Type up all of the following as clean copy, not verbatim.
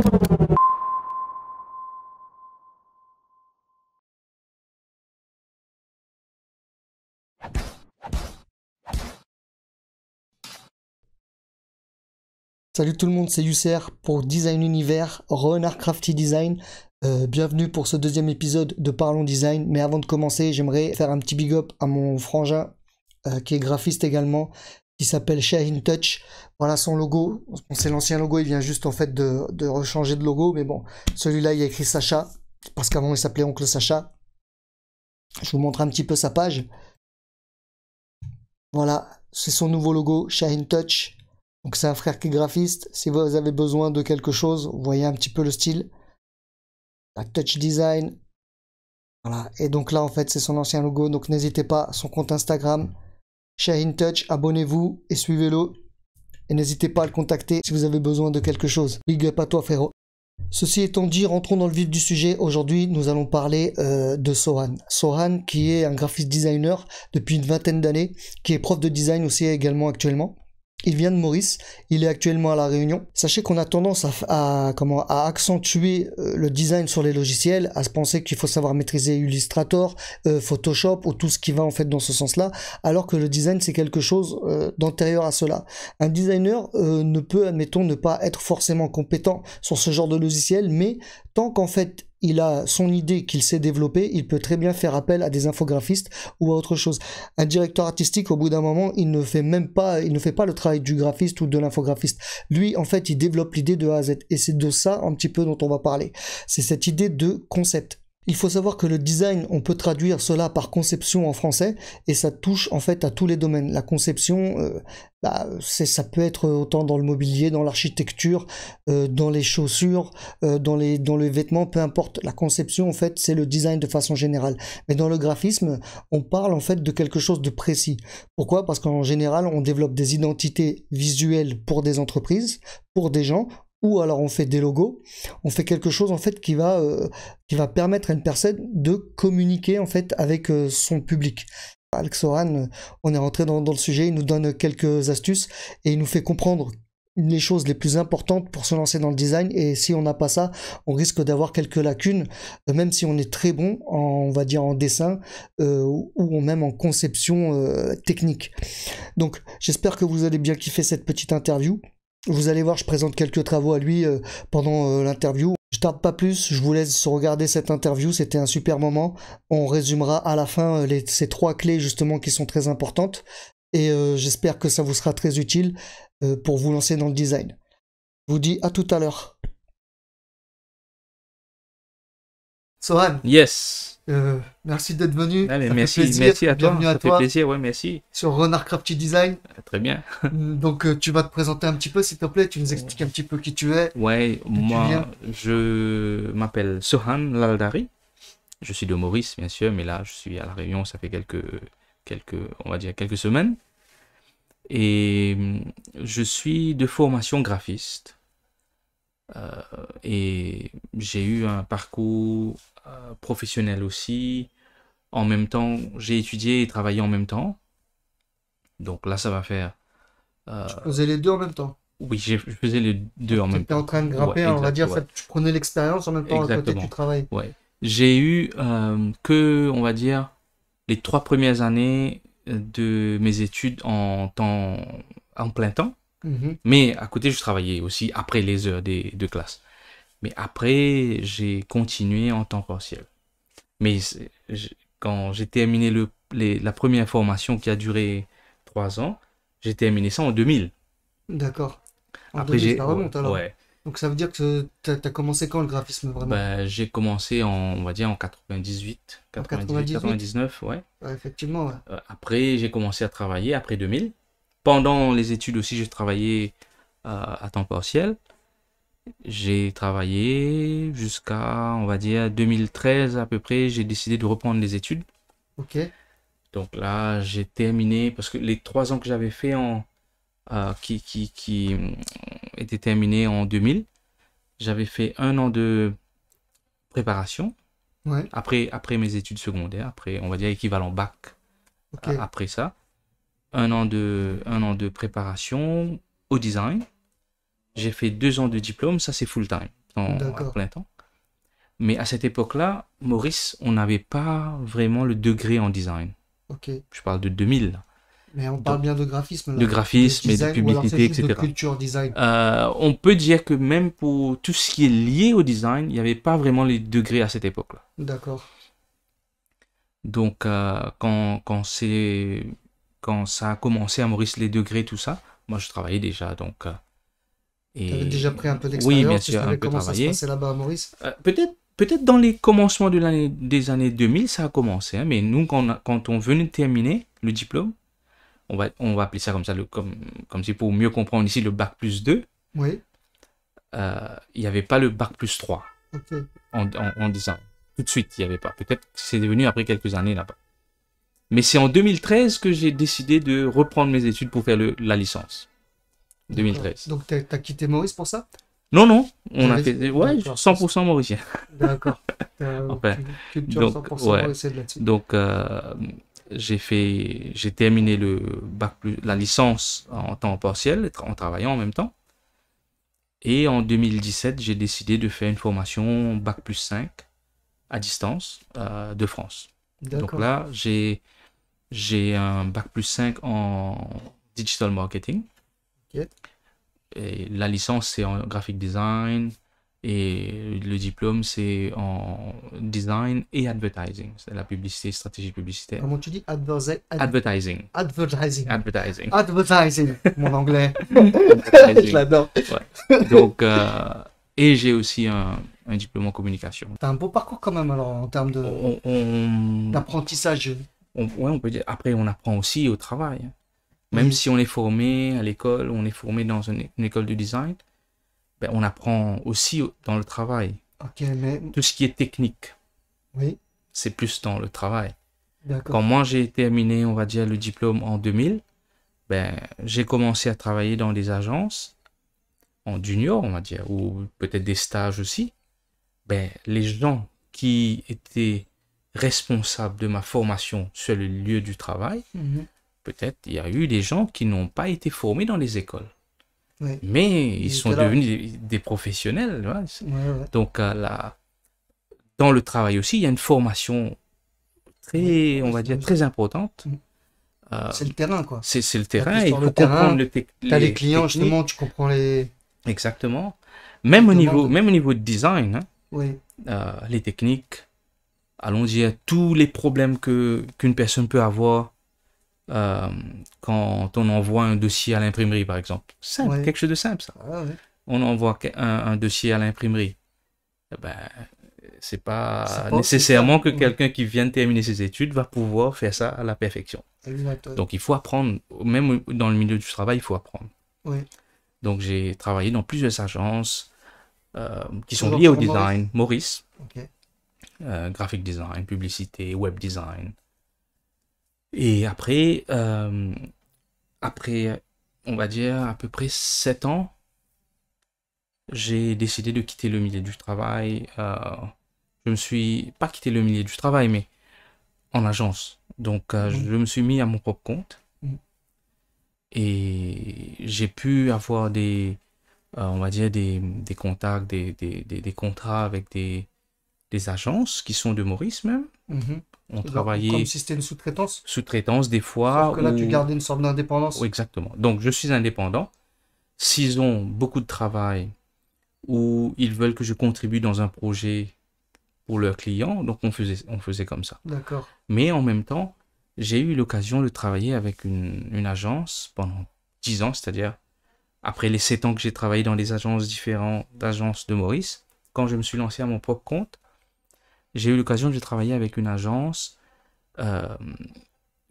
Salut tout le monde, c'est Yusser pour Design Univers, Renard Crafty Design. Bienvenue pour ce deuxième épisode de Parlons Design. Mais avant de commencer, j'aimerais faire un petit big up à mon frangin qui est graphiste également, qui s'appelle Shahin Touch. Voilà son logo. Bon, c'est l'ancien logo, il vient juste en fait de rechanger de logo. Mais bon, celui-là, il y a écrit Sacha, parce qu'avant il s'appelait Oncle Sacha. Je vous montre un petit peu sa page. Voilà, c'est son nouveau logo, Shahin Touch. Donc c'est un frère qui est graphiste. Si vous avez besoin de quelque chose, vous voyez un petit peu le style. La Touch Design. Voilà. Et donc là, en fait, c'est son ancien logo. Donc n'hésitez pas, son compte Instagram, Shahin Touch, abonnez-vous et suivez-le. Et n'hésitez pas à le contacter si vous avez besoin de quelque chose. Big up à toi, frérot. Ceci étant dit, rentrons dans le vif du sujet. Aujourd'hui, nous allons parler de Sohan. Sohan, qui est un graphiste designer depuis une vingtaine d'années, qui est prof de design aussi également actuellement. Il vient de Maurice, il est actuellement à La Réunion. Sachez qu'on a tendance à accentuer le design sur les logiciels, à se penser qu'il faut savoir maîtriser Illustrator, Photoshop ou tout ce qui va en fait dans ce sens-là, alors que le design c'est quelque chose d'antérieur à cela. Un designer ne peut, admettons, ne pas être forcément compétent sur ce genre de logiciel, mais tant qu'en fait il a son idée qu'il sait développer, il peut très bien faire appel à des infographistes ou à autre chose. Un directeur artistique, au bout d'un moment, il ne fait pas le travail du graphiste ou de l'infographiste. Lui, en fait, il développe l'idée de A à Z. Et c'est de ça, un petit peu, dont on va parler. C'est cette idée de concept. Il faut savoir que le design, on peut traduire cela par conception en français, et ça touche en fait à tous les domaines. La conception, ça peut être autant dans le mobilier, dans l'architecture, dans les chaussures, dans les vêtements, peu importe. La conception, en fait, c'est le design de façon générale. Mais dans le graphisme, on parle en fait de quelque chose de précis. Pourquoi? Parce qu'en général, on développe des identités visuelles pour des entreprises, pour des gens, ou alors on fait des logos, on fait quelque chose en fait qui va permettre à une personne de communiquer en fait avec son public. Alex Sohan, on est rentré dans le sujet, il nous donne quelques astuces et il nous fait comprendre les choses les plus importantes pour se lancer dans le design, et si on n'a pas ça, on risque d'avoir quelques lacunes, même si on est très bon on va dire en dessin ou même en conception technique. Donc j'espère que vous allez bien kiffer cette petite interview. Vous allez voir, je présente quelques travaux à lui pendant l'interview. Je tarde pas plus, je vous laisse regarder cette interview, c'était un super moment. On résumera à la fin ces 3 clés justement qui sont très importantes. Et j'espère que ça vous sera très utile pour vous lancer dans le design. Je vous dis à tout à l'heure. Sohan. Yes. Merci d'être venu. Allez, merci à toi. Bienvenue à ça toi. fait plaisir, ouais, merci. Sur Renard Crafty Design. Très bien. Donc tu vas te présenter un petit peu, s'il te plaît. Tu nous expliques un petit peu qui tu es. Ouais, moi, je m'appelle Sohan Laldari. Je suis de Maurice, bien sûr, mais là, je suis à La Réunion, ça fait on va dire quelques semaines. Et je suis de formation graphiste. Et j'ai eu un parcours professionnel aussi. En même temps, j'ai étudié et travaillé en même temps. Donc là, ça va faire... Tu faisais les deux en même temps? Oui, je faisais les deux en même temps. Tu étais en train de grimper, ouais, on va dire, ouais. Tu prenais l'expérience en même temps à côté du travail. Ouais. J'ai eu que, on va dire, les 3 premières années de mes études en plein temps. Mais à côté, je travaillais aussi après les heures de classe. Mais après, j'ai continué en temps partiel. Mais quand j'ai terminé la première formation qui a duré 3 ans, j'ai terminé ça en 2000. D'accord. Après, 2000, ça remonte alors. Ouais. Donc ça veut dire que tu as commencé quand le graphisme vraiment? Ben, j'ai commencé on va dire en 98, 99, ouais. Ouais, effectivement, ouais. Après, j'ai commencé à travailler après 2000. Pendant les études aussi, j'ai travaillé à temps partiel. J'ai travaillé jusqu'à, on va dire, 2013 à peu près. J'ai décidé de reprendre les études. Ok. Donc là, j'ai terminé, parce que les 3 ans que j'avais fait qui étaient terminés en 2000, j'avais fait 1 an de préparation. Ouais. Après mes études secondaires, après, on va dire, équivalent bac. Okay. Après ça, 1 an de préparation au design. J'ai fait 2 ans de diplôme, ça c'est full time, à plein temps. Mais à cette époque-là, Maurice, on n'avait pas vraiment le degré en design. Ok. Je parle de 2000. Là. Mais on parle bien de graphisme. Là. De graphisme et de publicité, etc. De culture design. On peut dire que même pour tout ce qui est lié au design, il n'y avait pas vraiment les degrés à cette époque-là. D'accord. Donc, quand ça a commencé à Maurice, les degrés, tout ça, moi, je travaillais déjà. Donc, tu avais déjà pris un peu d'expérience. Oui, bien sûr, un peu comment travaillé. Ça se passait là-bas à Maurice. Peut-être dans les commencements des années 2000, ça a commencé. Hein, mais nous, quand on venait de terminer le diplôme, on va appeler ça comme ça, comme si pour mieux comprendre ici, le bac plus 2. Oui. Il n'y avait pas le bac plus 3 en design. Tout de suite, il n'y avait pas. Peut-être que c'est devenu après quelques années là-bas. Mais c'est en 2013 que j'ai décidé de reprendre mes études pour faire la licence. 2013. Donc, tu as quitté Maurice pour ça? Non. On a fait 100% mauricien. D'accord. Enfin, culture 100% mauricienne là-dessus. Donc, j'ai terminé la licence en temps partiel, en travaillant en même temps. Et en 2017, j'ai décidé de faire une formation bac plus 5 à distance de France. Donc là, j'ai un bac plus 5 en digital marketing. Okay. Et la licence, c'est en graphic design. Et le diplôme, c'est en design et advertising. C'est la publicité, stratégie publicitaire. Comment tu dis? Advertising. Advertising. Mon anglais. Je l'adore. Ouais. Donc, et j'ai aussi un diplôme en communication. T'as un beau parcours quand même, alors, en termes d'apprentissage. On peut dire. Après, on apprend aussi au travail. Même si on est formé à l'école, on est formé dans une école de design, ben, on apprend aussi dans le travail. Mais... Tout ce qui est technique, c'est plus dans le travail. Quand moi j'ai terminé, on va dire, le diplôme en 2000, ben, j'ai commencé à travailler dans des agences, en junior, on va dire, ou peut-être des stages aussi. Ben, les gens qui étaient responsables de ma formation sur le lieu du travail, peut-être il y a eu des gens qui n'ont pas été formés dans les écoles. Mais ils sont devenus des professionnels. Donc, dans le travail aussi, il y a une formation très, on va dire, très importante. C'est le terrain, quoi. C'est le terrain. Il faut comprendre tu as les clients, justement, tu comprends les... Exactement. Même au niveau de design, les techniques, allons dire, tous les problèmes qu'une personne peut avoir quand on envoie un dossier à l'imprimerie, par exemple. Simple, quelque chose de simple, ça. On envoie un dossier à l'imprimerie. Ben, c'est pas nécessairement que quelqu'un qui vient de terminer ses études va pouvoir faire ça à la perfection. Donc, il faut apprendre. Même dans le milieu du travail, il faut apprendre. Donc, j'ai travaillé dans plusieurs agences qui sont liées au design. Maurice. Graphic design, publicité, web design. Et après, on va dire à peu près 7 ans, j'ai décidé de quitter le milieu du travail. Je me suis pas quitté le milieu du travail, mais en agence. Donc, je me suis mis à mon propre compte. Et j'ai pu avoir on va dire des contacts, des contrats avec des agences qui sont de Maurice même. On travaillait comme si c'était une sous-traitance. Sous-traitance des fois. Sauf que là, tu gardes une sorte d'indépendance. Oui, exactement. Donc, je suis indépendant. S'ils ont beaucoup de travail ou ils veulent que je contribue dans un projet pour leurs clients, donc on faisait comme ça. D'accord. Mais en même temps, j'ai eu l'occasion de travailler avec une agence pendant 10 ans, c'est-à-dire après les 7 ans que j'ai travaillé dans des agences différentes d'agences de Maurice, quand je me suis lancé à mon propre compte, j'ai eu l'occasion de travailler avec une agence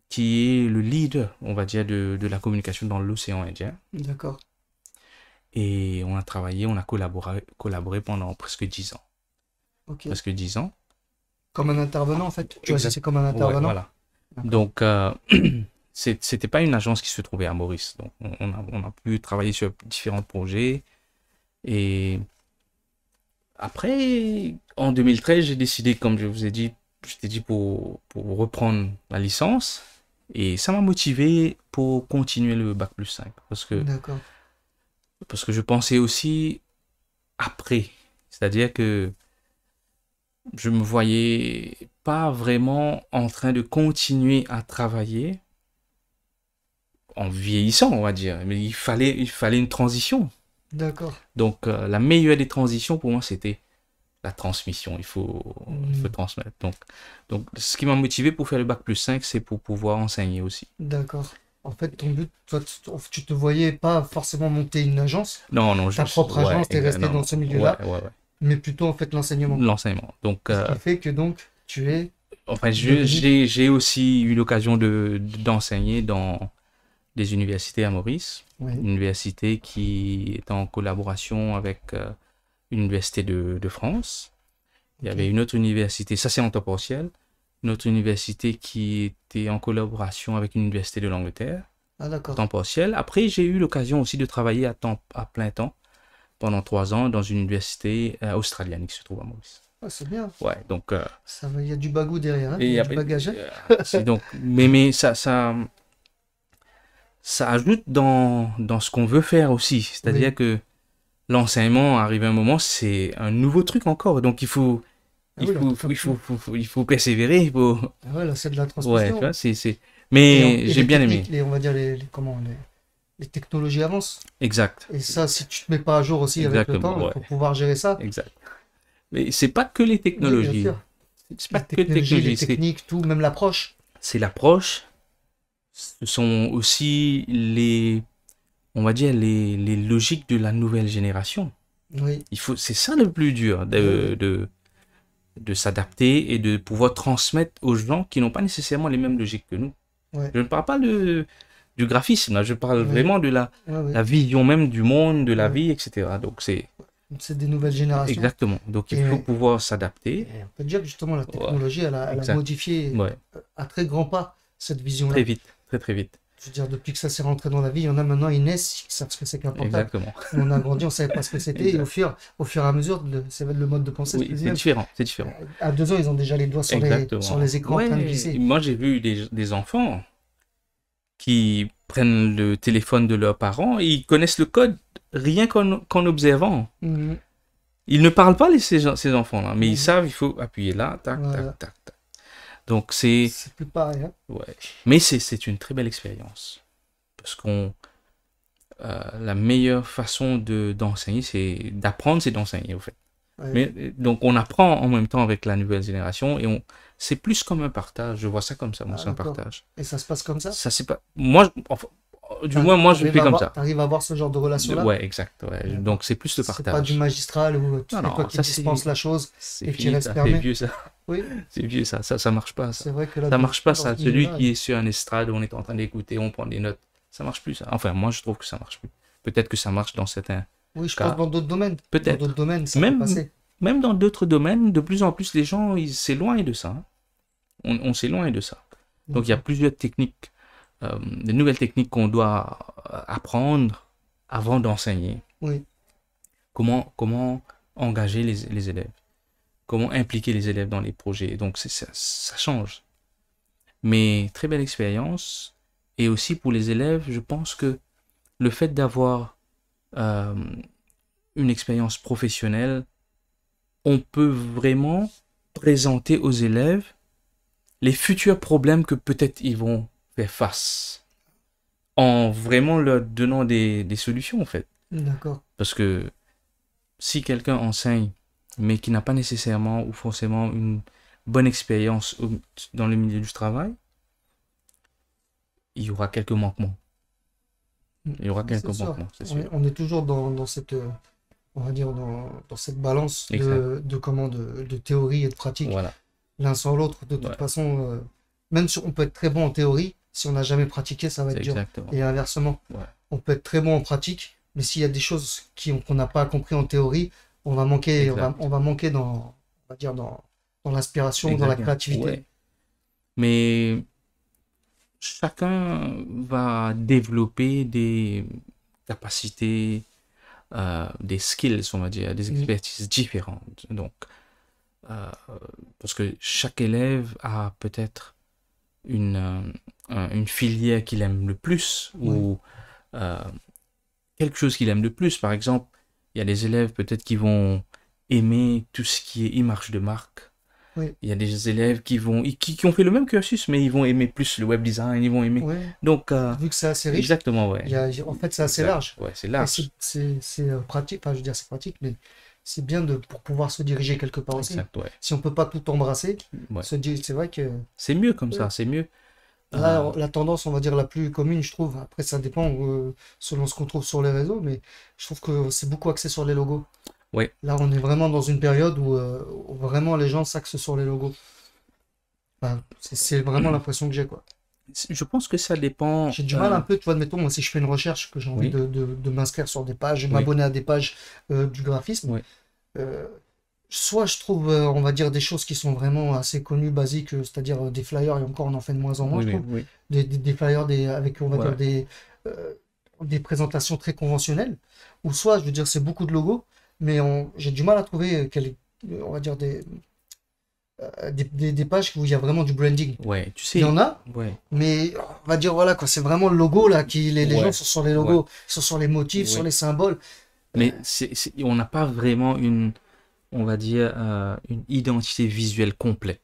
qui est le leader, on va dire, de la communication dans l'océan Indien. D'accord. Et on a collaboré pendant presque 10 ans. Presque 10 ans. Comme un intervenant, en fait. Tu vois, c'est comme un intervenant. Voilà. Donc, c'était pas une agence qui se trouvait à Maurice. Donc, on a pu travailler sur différents projets. Et après, en 2013, j'ai décidé, comme je t'ai dit pour reprendre la licence. Et ça m'a motivé pour continuer le bac plus 5. Parce que je pensais aussi après. C'est-à-dire que je me voyais pas vraiment en train de continuer à travailler en vieillissant, on va dire. Mais il fallait une transition. D'accord. Donc, la meilleure des transitions pour moi, c'était la transmission. Il faut transmettre. Donc, ce qui m'a motivé pour faire le bac+5, c'est pour pouvoir enseigner aussi. D'accord. En fait, ton but, toi, tu te voyais pas forcément monter une agence, Non, ta propre agence, t'es resté dans ce milieu-là, ouais. mais plutôt en fait l'enseignement. L'enseignement. Donc, Ce qui fait que donc tu es enfin, devenu... j'ai aussi eu l'occasion d'enseigner dans des universités à Maurice. Oui. Une université qui est en collaboration avec une université de France. Il y avait une autre université, ça c'est en temps partiel, une autre université qui était en collaboration avec une université de l'Angleterre. Ah, d'accord. Temps partiel. Après, j'ai eu l'occasion aussi de travailler à plein temps pendant 3 ans dans une université australienne qui se trouve à Maurice. Ah, c'est bien. Ouais, donc... il y a du bagou derrière, hein, il y a du bagage. Donc, mais ça ajoute dans ce qu'on veut faire aussi. C'est-à-dire que l'enseignement, arrive à un moment, c'est un nouveau truc encore. Donc, il faut persévérer. Il faut... Ah ouais, là, c'est de la transmission. Ouais, tu vois, mais j'ai bien aimé. On va dire les technologies avancent. Exact. Et ça, si tu te mets pas à jour aussi avec le temps, pour pouvoir gérer ça. Exact. Mais c'est pas que les technologies. Oui, bien sûr. C'est pas que les technologies. Les techniques, tout, même l'approche. C'est l'approche. Ce sont aussi on va dire, les logiques de la nouvelle génération. Oui. C'est ça le plus dur, de s'adapter et de pouvoir transmettre aux gens qui n'ont pas nécessairement les mêmes logiques que nous. Ouais. Je ne parle pas du graphisme, là, je parle vraiment de la vision même du monde, de la vie, etc. Donc c'est des nouvelles générations. Exactement. Donc il faut pouvoir s'adapter. On peut dire que justement la technologie, elle a modifié à très grands pas cette vision-là. Très vite, très vite. Je veux dire, depuis que ça s'est rentré dans la vie, il y en a maintenant, ils naissent, ils savent ce que c'est qu'un portable. Exactement. On a grandi, on ne savait pas ce que c'était, et au fur et à mesure, le mode de pensée. Oui, c'est différent. À 2 ans, ils ont déjà les doigts sur les écrans en train de glisser. Moi, j'ai vu des enfants qui prennent le téléphone de leurs parents et ils connaissent le code rien qu'en observant. Ils ne parlent pas, ces enfants-là, mais ils savent, il faut appuyer là, tac, tac, tac, tac. Donc c'est plus pareil. Hein. Ouais. Mais c'est une très belle expérience. Parce la meilleure façon d'enseigner, c'est d'apprendre, c'est d'enseigner, au fait. Ouais. Mais, donc on apprend en même temps avec la nouvelle génération et c'est plus comme un partage. Je vois ça comme ça, moi, c'est un partage. Et ça se passe comme ça? Ça c'est pas. Moi, du moins, moi, je le fais comme ça. Tu arrives à avoir ce genre de relation-là? Ouais, exact. Ouais. Donc, c'est plus le partage. C'est pas du magistral où tu toi qui dispenses la chose et qui reste fermé. C'est vieux, ça. Oui. C'est vieux, ça. Ça marche pas, ça. C'est vrai que là, ça marche pas, ça. Celui qui est sur un estrade où on est en train d'écouter, on prend des notes. Ça marche plus, ça. Enfin, moi, je trouve que ça marche plus. Peut-être que ça marche dans certains Oui, je pense dans d'autres domaines. Peut-être. Dans d'autres domaines, ça peut passer. Même dans d'autres domaines, de plus en plus, les gens, ils s'éloignent de ça. On s'éloigne de ça. Donc, il y a plusieurs techniques. Des nouvelles techniques qu'on doit apprendre avant d'enseigner. Oui. Comment engager les élèves. Comment impliquer les élèves dans les projets. Donc, ça change. Mais très belle expérience. Et aussi pour les élèves, je pense que le fait d'avoir une expérience professionnelle, on peut vraiment présenter aux élèves les futurs problèmes que peut-être ils vont faire face en vraiment leur donnant des solutions en fait. D'accord. Parce que si quelqu'un enseigne mais qui n'a pas nécessairement ou forcément une bonne expérience dans le milieu du travail, il y aura quelques manquements. Il y aura quelques manquements, c'est sûr. On est toujours dans cette, on va dire, dans cette balance de théorie et de pratique. Voilà. L'un sans l'autre, de toute façon, même si on peut être très bon en théorie, si on n'a jamais pratiqué, ça va être dur. Et inversement, on peut être très bon en pratique, mais s'il y a des choses qu'on n'a pas compris en théorie, on va manquer, on va manquer dans l'inspiration, dans la créativité. Ouais. Mais chacun va développer des capacités, des skills, on va dire, des expertises différentes. Donc, parce que chaque élève a peut-être une filière qu'il aime le plus ou quelque chose qu'il aime le plus. Par exemple, il y a des élèves peut-être qui vont aimer tout ce qui est image de marque. Oui. Il y a des élèves qui ont fait le même cursus, mais ils vont aimer plus le web design, ils vont aimer. Ouais. Donc, vu que c'est assez riche, exactement, ouais. en fait, c'est assez large. Ouais, c'est large. C'est pratique, enfin, je veux dire, c'est pratique, mais c'est bien pour pouvoir se diriger quelque part aussi. Exact, ouais. Si on peut pas tout embrasser, Ouais. c'est vrai que C'est mieux comme ça, c'est mieux. là, la tendance, on va dire, la plus commune, je trouve, après, ça dépend selon ce qu'on trouve sur les réseaux, mais je trouve que c'est beaucoup axé sur les logos. Ouais. Là, on est vraiment dans une période où vraiment les gens s'axent sur les logos. Enfin, c'est vraiment l'impression que j'ai, quoi. Je pense que ça dépend. J'ai du mal un peu, tu vois, admettons, moi, si je fais une recherche, que j'ai envie Oui. de m'inscrire sur des pages, Oui. m'abonner à des pages du graphisme, Oui. soit je trouve, on va dire, des choses qui sont vraiment assez connues, basiques, c'est-à-dire des flyers, et encore, on en fait de moins en moins, je trouve. Oui. Des flyers avec, on va Ouais. dire, des présentations très conventionnelles, ou soit, je veux dire, c'est beaucoup de logos, mais j'ai du mal à trouver, on va dire, des pages où il y a vraiment du branding. Ouais, tu sais. Il y en a, Ouais. mais on va dire, voilà, quoi, c'est vraiment le logo, là, les Ouais. gens sont sur les logos, sont sur les motifs, Ouais. sur les symboles. Mais on n'a pas vraiment on va dire, une identité visuelle complète.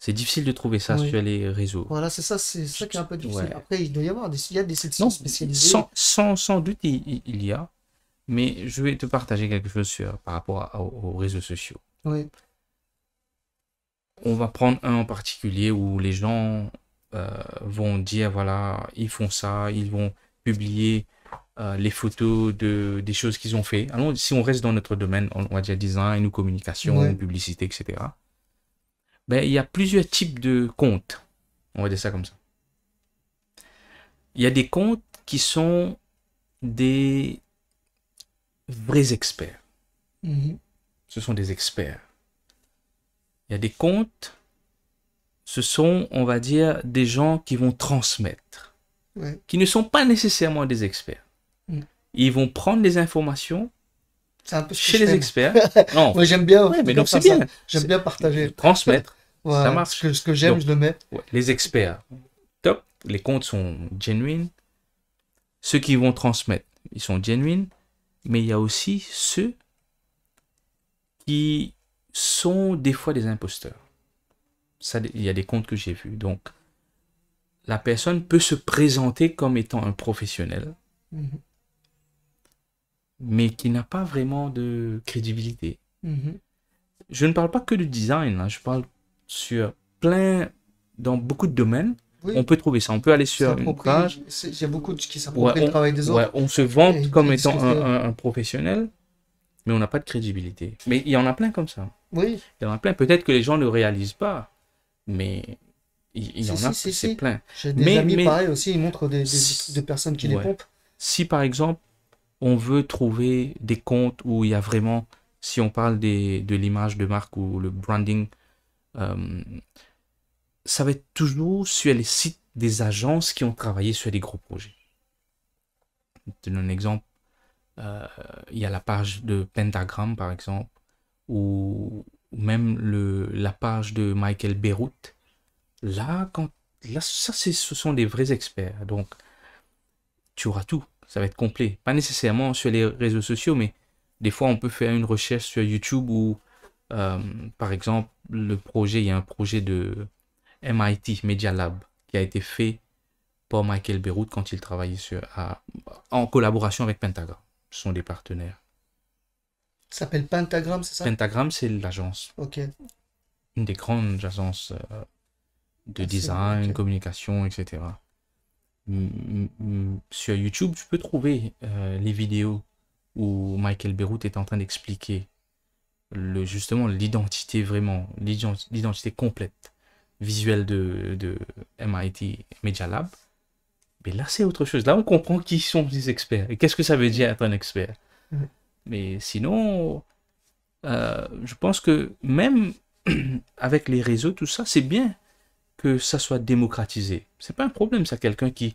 C'est difficile de trouver ça Oui. sur les réseaux. Voilà, c'est ça qui est un peu difficile. Ouais. Après, il doit y avoir il y a des sites Non, spécialisés. sans doute il y a, mais je vais te partager quelque chose par rapport aux réseaux sociaux. Oui. On va prendre un en particulier où les gens vont dire, voilà, ils font ça, ils vont publier les photos des choses qu'ils ont fait. Alors, si on reste dans notre domaine, on va dire design ou communication, Ouais. publicité, etc. Ben, il y a plusieurs types de comptes. On va dire ça comme ça. Il y a des comptes qui sont des vrais experts. Mhm. Ce sont des experts. Il y a des comptes, ce sont, on va dire, des gens qui vont transmettre, Ouais. qui ne sont pas nécessairement des experts. Ils vont prendre des informations C'est un peu ce que chez je les fais. experts. Non, Moi, j'aime bien. ouais, mais donc c'est bien. J'aime bien partager. Transmettre, Ouais, ça marche. ce que j'aime, Donc, je le mets. ouais, les experts, top. Les comptes sont genuine. Ceux qui vont transmettre, ils sont genuine. Mais il y a aussi ceux qui sont des fois des imposteurs. Ça, il y a des comptes que j'ai vus. Donc, la personne peut se présenter comme étant un professionnel, Mhm. mais qui n'a pas vraiment de crédibilité. Mhm. Je ne parle pas que du design, hein, je parle sur dans beaucoup de domaines. Oui. On peut trouver ça. On peut aller sur une page. Il y a beaucoup qui s'approprient le travail des autres. On se vante Et comme ils étant discutent de- un professionnel, mais on n'a pas de crédibilité. Mais il y en a plein comme ça. Oui. Il y en a plein. Peut-être que les gens ne réalisent pas, mais il y en a, c'est plein. J'ai des amis pareil aussi, ils montrent des personnes qui les Ouais. pompent. Si par exemple, on veut trouver des comptes où il y a vraiment, si on parle de l'image de marque ou le branding, ça va être toujours sur les sites des agences qui ont travaillé sur des gros projets. Je te donne un exemple. Il y a la page de Pentagram, par exemple, ou même la page de Michael Beyrouth. Là, ça, ce sont des vrais experts. Donc, tu auras tout. Ça va être complet. Pas nécessairement sur les réseaux sociaux, mais des fois, on peut faire une recherche sur YouTube où, par exemple, il y a un projet de MIT Media Lab qui a été fait par Michael Beyrouth quand il travaillait en collaboration avec Pentagram. Ce sont des partenaires. Ça s'appelle Pentagram, c'est ça? Pentagram, c'est l'agence. Ok. Une des grandes agences de design, ok. communication, etc. Sur YouTube, tu peux trouver les vidéos où Michael Beyrouth est en train d'expliquer justement l'identité vraiment, l'identité complète visuelle de MIT Media Lab. Mais là, c'est autre chose. Là, on comprend qui sont les experts et qu'est-ce que ça veut dire être un expert. Mais sinon, je pense que même avec les réseaux, tout ça, c'est bien que ça soit démocratisé. C'est pas un problème, ça, quelqu'un qui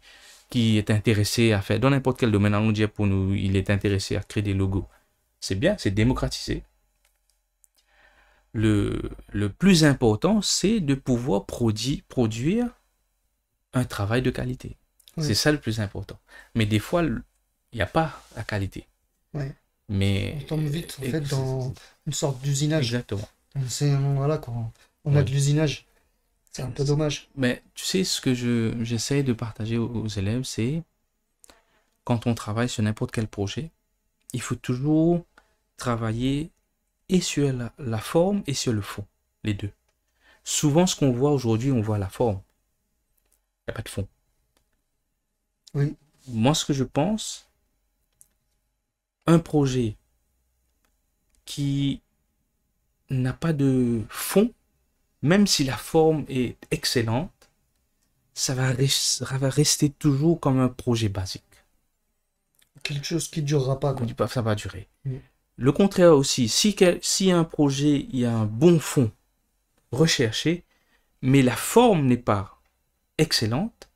est intéressé à faire, dans n'importe quel domaine, allons dire pour nous, il est intéressé à créer des logos. C'est bien, c'est démocratisé. Le plus important, c'est de pouvoir produire un travail de qualité. Oui. C'est ça le plus important. Mais des fois, il n'y a pas la qualité. Oui. Mais On tombe vite, en fait, dans une sorte d'usinage. exactement. Voilà, quand on a de l'usinage, c'est un peu dommage. Mais tu sais, ce que j'essaie de partager aux élèves, c'est quand on travaille sur n'importe quel projet, il faut toujours travailler et sur la forme et sur le fond, les deux. Souvent, ce qu'on voit aujourd'hui, on voit la forme. Il n'y a pas de fond. Oui. Moi, ce que je pense, un projet qui n'a pas de fond, même si la forme est excellente, ça va rester toujours comme un projet basique. Quelque chose qui ne durera pas, quoi. Ça va durer. Le contraire aussi, si un projet, il y a un bon fond recherché, mais la forme n'est pas excellente,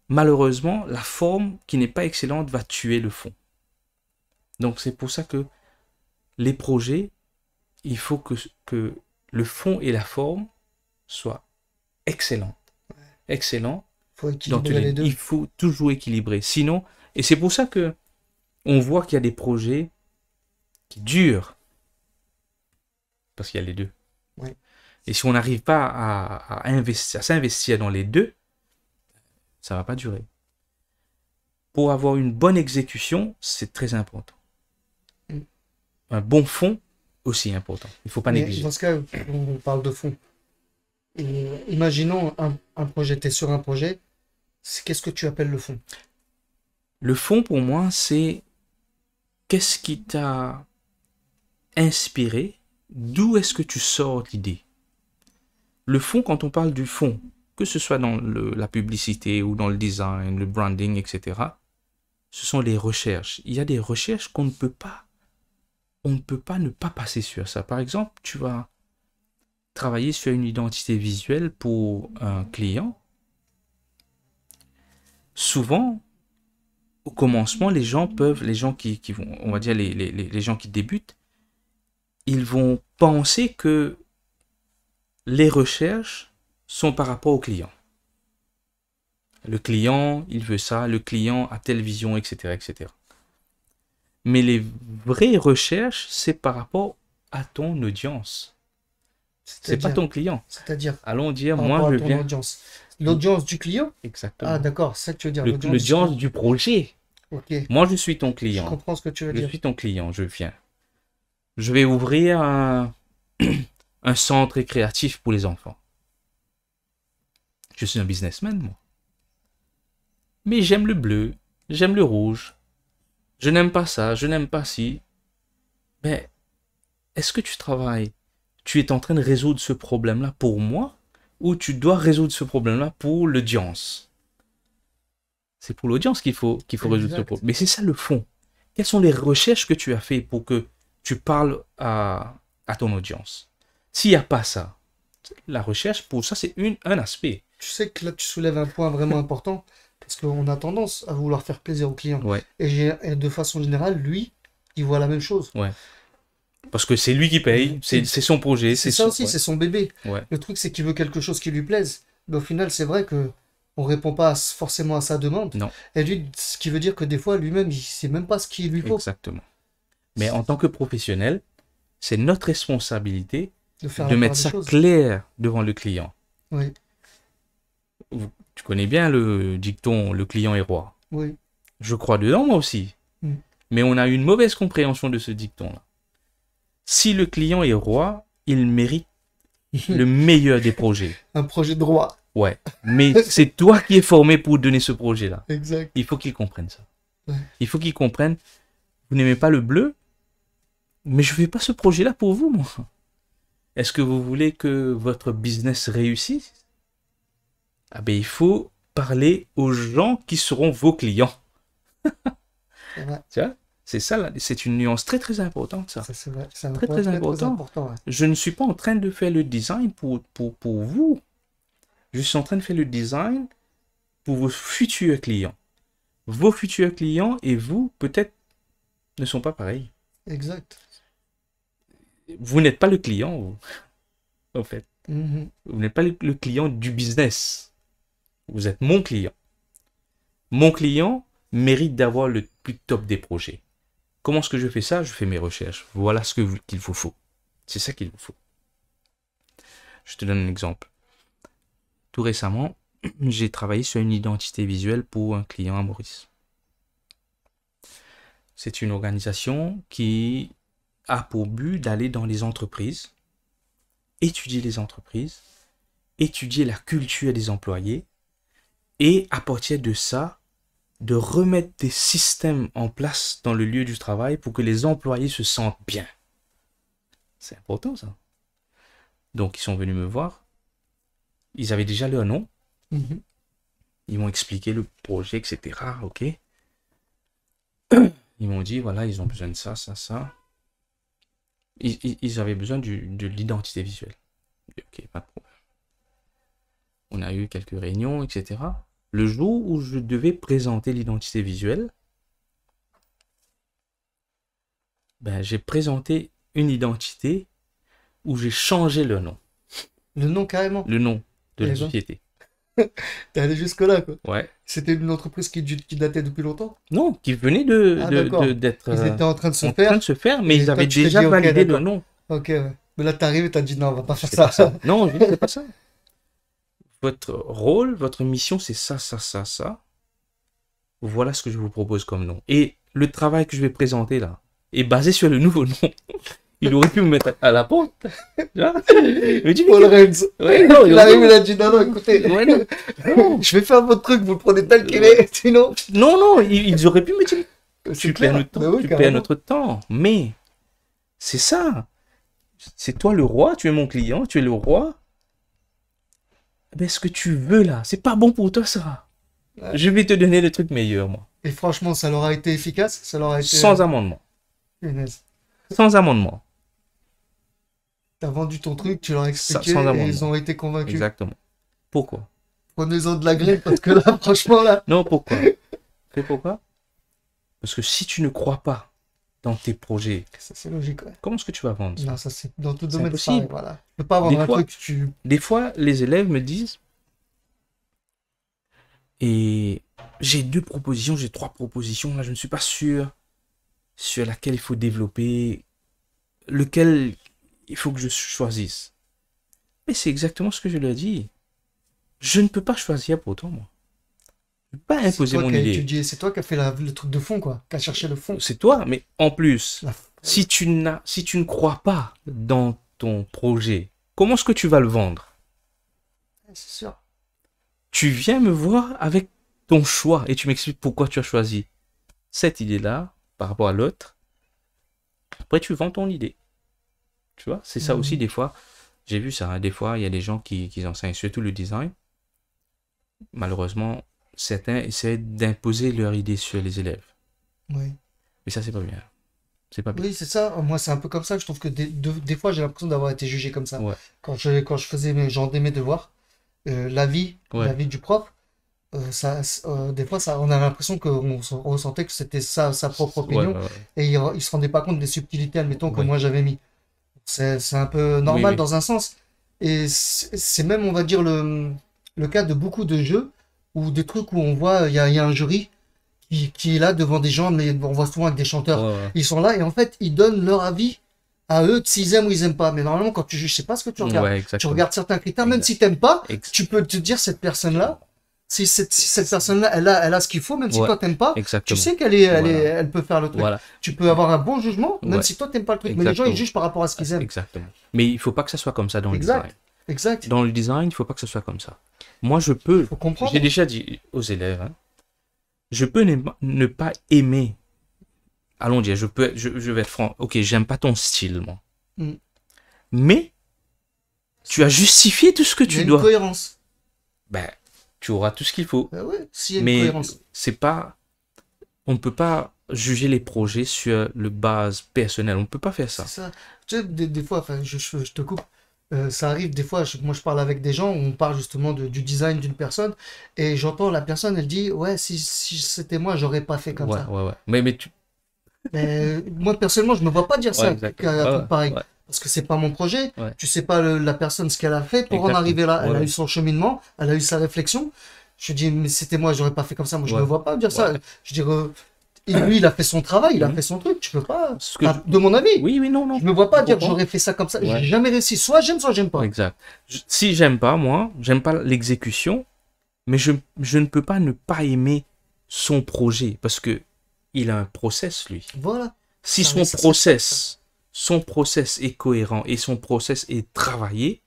malheureusement, la forme qui n'est pas excellente va tuer le fond. Donc c'est pour ça que les projets, il faut que le fond et la forme soient excellents. Excellents. Faut équilibrer les deux. Il faut toujours équilibrer. Sinon, et c'est pour ça que on voit qu'il y a des projets qui durent. Parce qu'il y a les deux. Oui. Et si on n'arrive pas à s'investir dans les deux, ça ne va pas durer. Pour avoir une bonne exécution, c'est très important. Un bon fond, aussi important. Il ne faut pas négliger. Dans ce cas, on parle de fond. Imaginons un projet, tu es sur un projet, qu'est-ce que tu appelles le fond? Le fond, pour moi, c'est qu'est-ce qui t'a inspiré, d'où est-ce que tu sors l'idée. Le fond, quand on parle du fond, que ce soit dans la publicité ou dans le design, le branding, etc., ce sont les recherches. Il y a des recherches qu'on ne peut pas, ne pas passer sur ça. Par exemple, tu vas travailler sur une identité visuelle pour un client. Souvent, au commencement, les gens qui vont, on va dire les gens qui débutent, ils vont penser que les recherches sont par rapport au client. Le client, il veut ça, le client a telle vision, etc., etc. Mais les vraies recherches, c'est par rapport à ton audience. C'est pas ton client. C'est-à-dire, allons dire, moi, je viens. L'audience du client? Exactement. Ah, d'accord, c'est ça que tu veux dire. L'audience du projet. Okay. Moi, je suis ton client. Je comprends ce que tu veux dire. Je suis ton client, je viens. Je vais ouvrir un centre récréatif pour les enfants. Je suis un businessman, moi. Mais j'aime le bleu, j'aime le rouge. Je n'aime pas ça, je n'aime pas ci. Mais est-ce que tu travailles? Tu es en train de résoudre ce problème-là pour moi ou tu dois résoudre ce problème-là pour l'audience? C'est pour l'audience qu'il faut résoudre ce problème. Mais c'est ça le fond. Quelles sont les recherches que tu as fait pour que tu parles à ton audience? S'il n'y a pas ça, la recherche, pour ça, c'est un aspect. Tu sais que là, tu soulèves un point vraiment important parce qu'on a tendance à vouloir faire plaisir au client. Ouais. Et de façon générale, lui, il voit la même chose. Ouais. Parce que c'est lui qui paye, c'est son projet. C'est ça aussi, c'est son bébé. Ouais. Le truc, c'est qu'il veut quelque chose qui lui plaise. Mais au final, c'est vrai que on répond pas forcément à sa demande. Non. Et lui, ce qui veut dire que des fois, lui-même, il sait même pas ce qu'il lui faut. Exactement. Mais en tant que professionnel, c'est notre responsabilité de mettre ça clair devant le client. Oui. Tu connais bien le dicton « le client est roi ». Oui. Je crois dedans, moi aussi. Mais on a une mauvaise compréhension de ce dicton-là. Si le client est roi, il mérite le meilleur des projets. Un projet de roi. Ouais. Mais c'est toi qui es formé pour donner ce projet-là. Exact. Il faut qu'il comprenne ça. Ouais. Il faut qu'il comprenne, vous n'aimez pas le bleu, mais je ne fais pas ce projet-là pour vous, moi. Est-ce que vous voulez que votre business réussisse? Ah ben, il faut parler aux gens qui seront vos clients. Ouais. Tu vois? C'est ça, là. C'est une nuance très très importante, ça. C'est vrai. C'est très important. Ouais. Je ne suis pas en train de faire le design pour vous. Je suis en train de faire le design pour vos futurs clients. Vos futurs clients et vous, peut-être, ne sont pas pareils. Exact. Vous n'êtes pas le client, vous, en fait. Mm-hmm. Vous n'êtes pas le client du business. Vous êtes mon client. Mon client mérite d'avoir le plus top des projets. Comment est-ce que je fais ça? Je fais mes recherches. Voilà ce qu'il vous faut. C'est ça qu'il vous faut. Je te donne un exemple. Tout récemment, j'ai travaillé sur une identité visuelle pour un client à Maurice. C'est une organisation qui a pour but d'aller dans les entreprises, étudier les entreprises, étudier la culture des employés et à partir de ça, de remettre des systèmes en place dans le lieu du travail pour que les employés se sentent bien. C'est important ça. Donc ils sont venus me voir. Ils avaient déjà leur nom. Ils m'ont expliqué le projet, etc. Ok. Ils m'ont dit, voilà, ils ont besoin de ça. Ils avaient besoin de l'identité visuelle. Ok, pas de problème. On a eu quelques réunions, etc. Le jour où je devais présenter l'identité visuelle, ben, j'ai présenté une identité où j'ai changé le nom. Le nom carrément? Le nom de la société. T'es allé jusque-là, quoi. Ouais. C'était une entreprise qui datait depuis longtemps? Non, qui venait d'être ils étaient en train de se faire, mais ils avaient déjà validé le nom. Ok, ouais. Mais là, t'arrives et t'as dit non, on va pas faire ça. Non, je dis, c'est pas ça. Votre rôle, votre mission, c'est ça. Voilà ce que je vous propose comme nom. Et le travail que je vais présenter là est basé sur le nouveau nom. Il aurait pu me mettre à la porte. Paul Renz. Ouais, non, il arrive, il a dit non, écoutez. Ouais, non. Je vais faire votre truc, vous le prenez tel qu'il est. Sinon. Non, ils auraient pu me dire. Tu perds notre temps. Mais c'est ça. C'est toi le roi, tu es mon client, tu es le roi. Ben, ce que tu veux là, c'est pas bon pour toi ça. Ouais. Je vais te donner le truc meilleur, moi. Et franchement, ça leur a été efficace? Ça leur a été... Sans amendement. Sans amendement. T'as vendu ton truc, tu leur as expliqué et ils ont été convaincus. Exactement. Pourquoi? Prenez-en de la grille parce que là, franchement, là... Non, pourquoi? C'est pourquoi? Parce que si tu ne crois pas dans tes projets... Ça, c'est logique, ouais. Comment est-ce que tu vas vendre ça? Non, ça, c'est dans tout domaine, c'est impossible. Voilà. Tu peux pas vendre un truc, Des fois, les élèves me disent... Et j'ai 2 propositions, j'ai 3 propositions, là, je ne suis pas sûr sur laquelle il faut développer, lequel il faut que je choisisse. Mais c'est exactement ce que je leur dis. Je ne peux pas choisir pour toi, moi. Je ne peux pas imposer mon idée. C'est toi qui as fait le truc de fond, quoi. Qui a cherché le fond. C'est toi, mais en plus, si tu ne crois pas dans ton projet, comment est-ce que tu vas le vendre? C'est sûr. Tu viens me voir avec ton choix et tu m'expliques pourquoi tu as choisi cette idée-là par rapport à l'autre. Après, tu vends ton idée. Tu vois, c'est ça aussi, des fois. J'ai vu ça, hein, des fois, il y a des gens qui enseignent surtout le design. Malheureusement, certains essaient d'imposer leur idée sur les élèves. Oui. Mais ça, c'est pas bien. C'est pas bien. Oui, c'est ça. Moi, c'est un peu comme ça. Je trouve que des fois, j'ai l'impression d'avoir été jugé comme ça. Ouais. Quand je faisais mes devoirs, l'avis du prof, des fois, on a l'impression qu'on ressentait que c'était sa propre opinion. Et il se rendait pas compte des subtilités, admettons, que moi j'avais mis. C'est un peu normal dans un sens. Et c'est même, on va dire, le cas de beaucoup de jeux ou des trucs où on voit, il y a un jury qui est là devant des gens, mais on voit souvent avec des chanteurs. Ils sont là et en fait, ils donnent leur avis à eux s'ils aiment ou ils aiment pas. Mais normalement, quand tu juges, je sais pas ce que tu regardes. Tu regardes certains critères, même si t'aimes pas, tu peux te dire cette personne-là. Si cette personne-là, elle a ce qu'il faut, même si toi t'aimes pas, tu sais elle peut faire le truc. Tu peux avoir un bon jugement, même si toi t'aimes pas le truc. Mais les gens, ils jugent par rapport à ce qu'ils aiment. Exactement. Mais il faut pas que ça soit comme ça dans le design. Exact. Dans le design, il faut pas que ça soit comme ça. Moi, j'ai déjà dit aux élèves, hein, je peux ne pas aimer. Allons dire, je vais être franc. Ok, j'aime pas ton style, moi. Mais tu as justifié tout ce que tu dois. Il y a une cohérence. Ben, tu auras tout ce qu'il faut. Ouais, s'il y a une cohérence. C'est pas, on ne peut pas juger les projets sur le base personnelle. On ne peut pas faire ça. C'est ça. Tu sais, des fois, enfin, je te coupe. Ça arrive des fois, moi je parle avec des gens, on parle justement du design d'une personne et j'entends la personne, elle dit ouais, si c'était moi, j'aurais pas fait comme ça. Ouais. Mais moi personnellement, je me vois pas dire ça, un truc pareil. Parce que c'est pas mon projet. Tu sais pas la personne ce qu'elle a fait pour en arriver là. Elle a eu son cheminement, elle a eu sa réflexion. Je dis mais c'était moi, j'aurais pas fait comme ça. Moi je me vois pas dire ça. Je dirais Et lui, il a fait son travail, il a fait son truc. Tu peux pas. De mon avis. Oui, non. Je me vois pas dire que j'aurais fait ça comme ça. Ouais. J'ai jamais réussi. Soit j'aime pas. Exact. Si j'aime pas, moi, j'aime pas l'exécution, mais je ne peux pas ne pas aimer son projet parce que il a un process, lui. Voilà. Si son process est cohérent et son process est travaillé,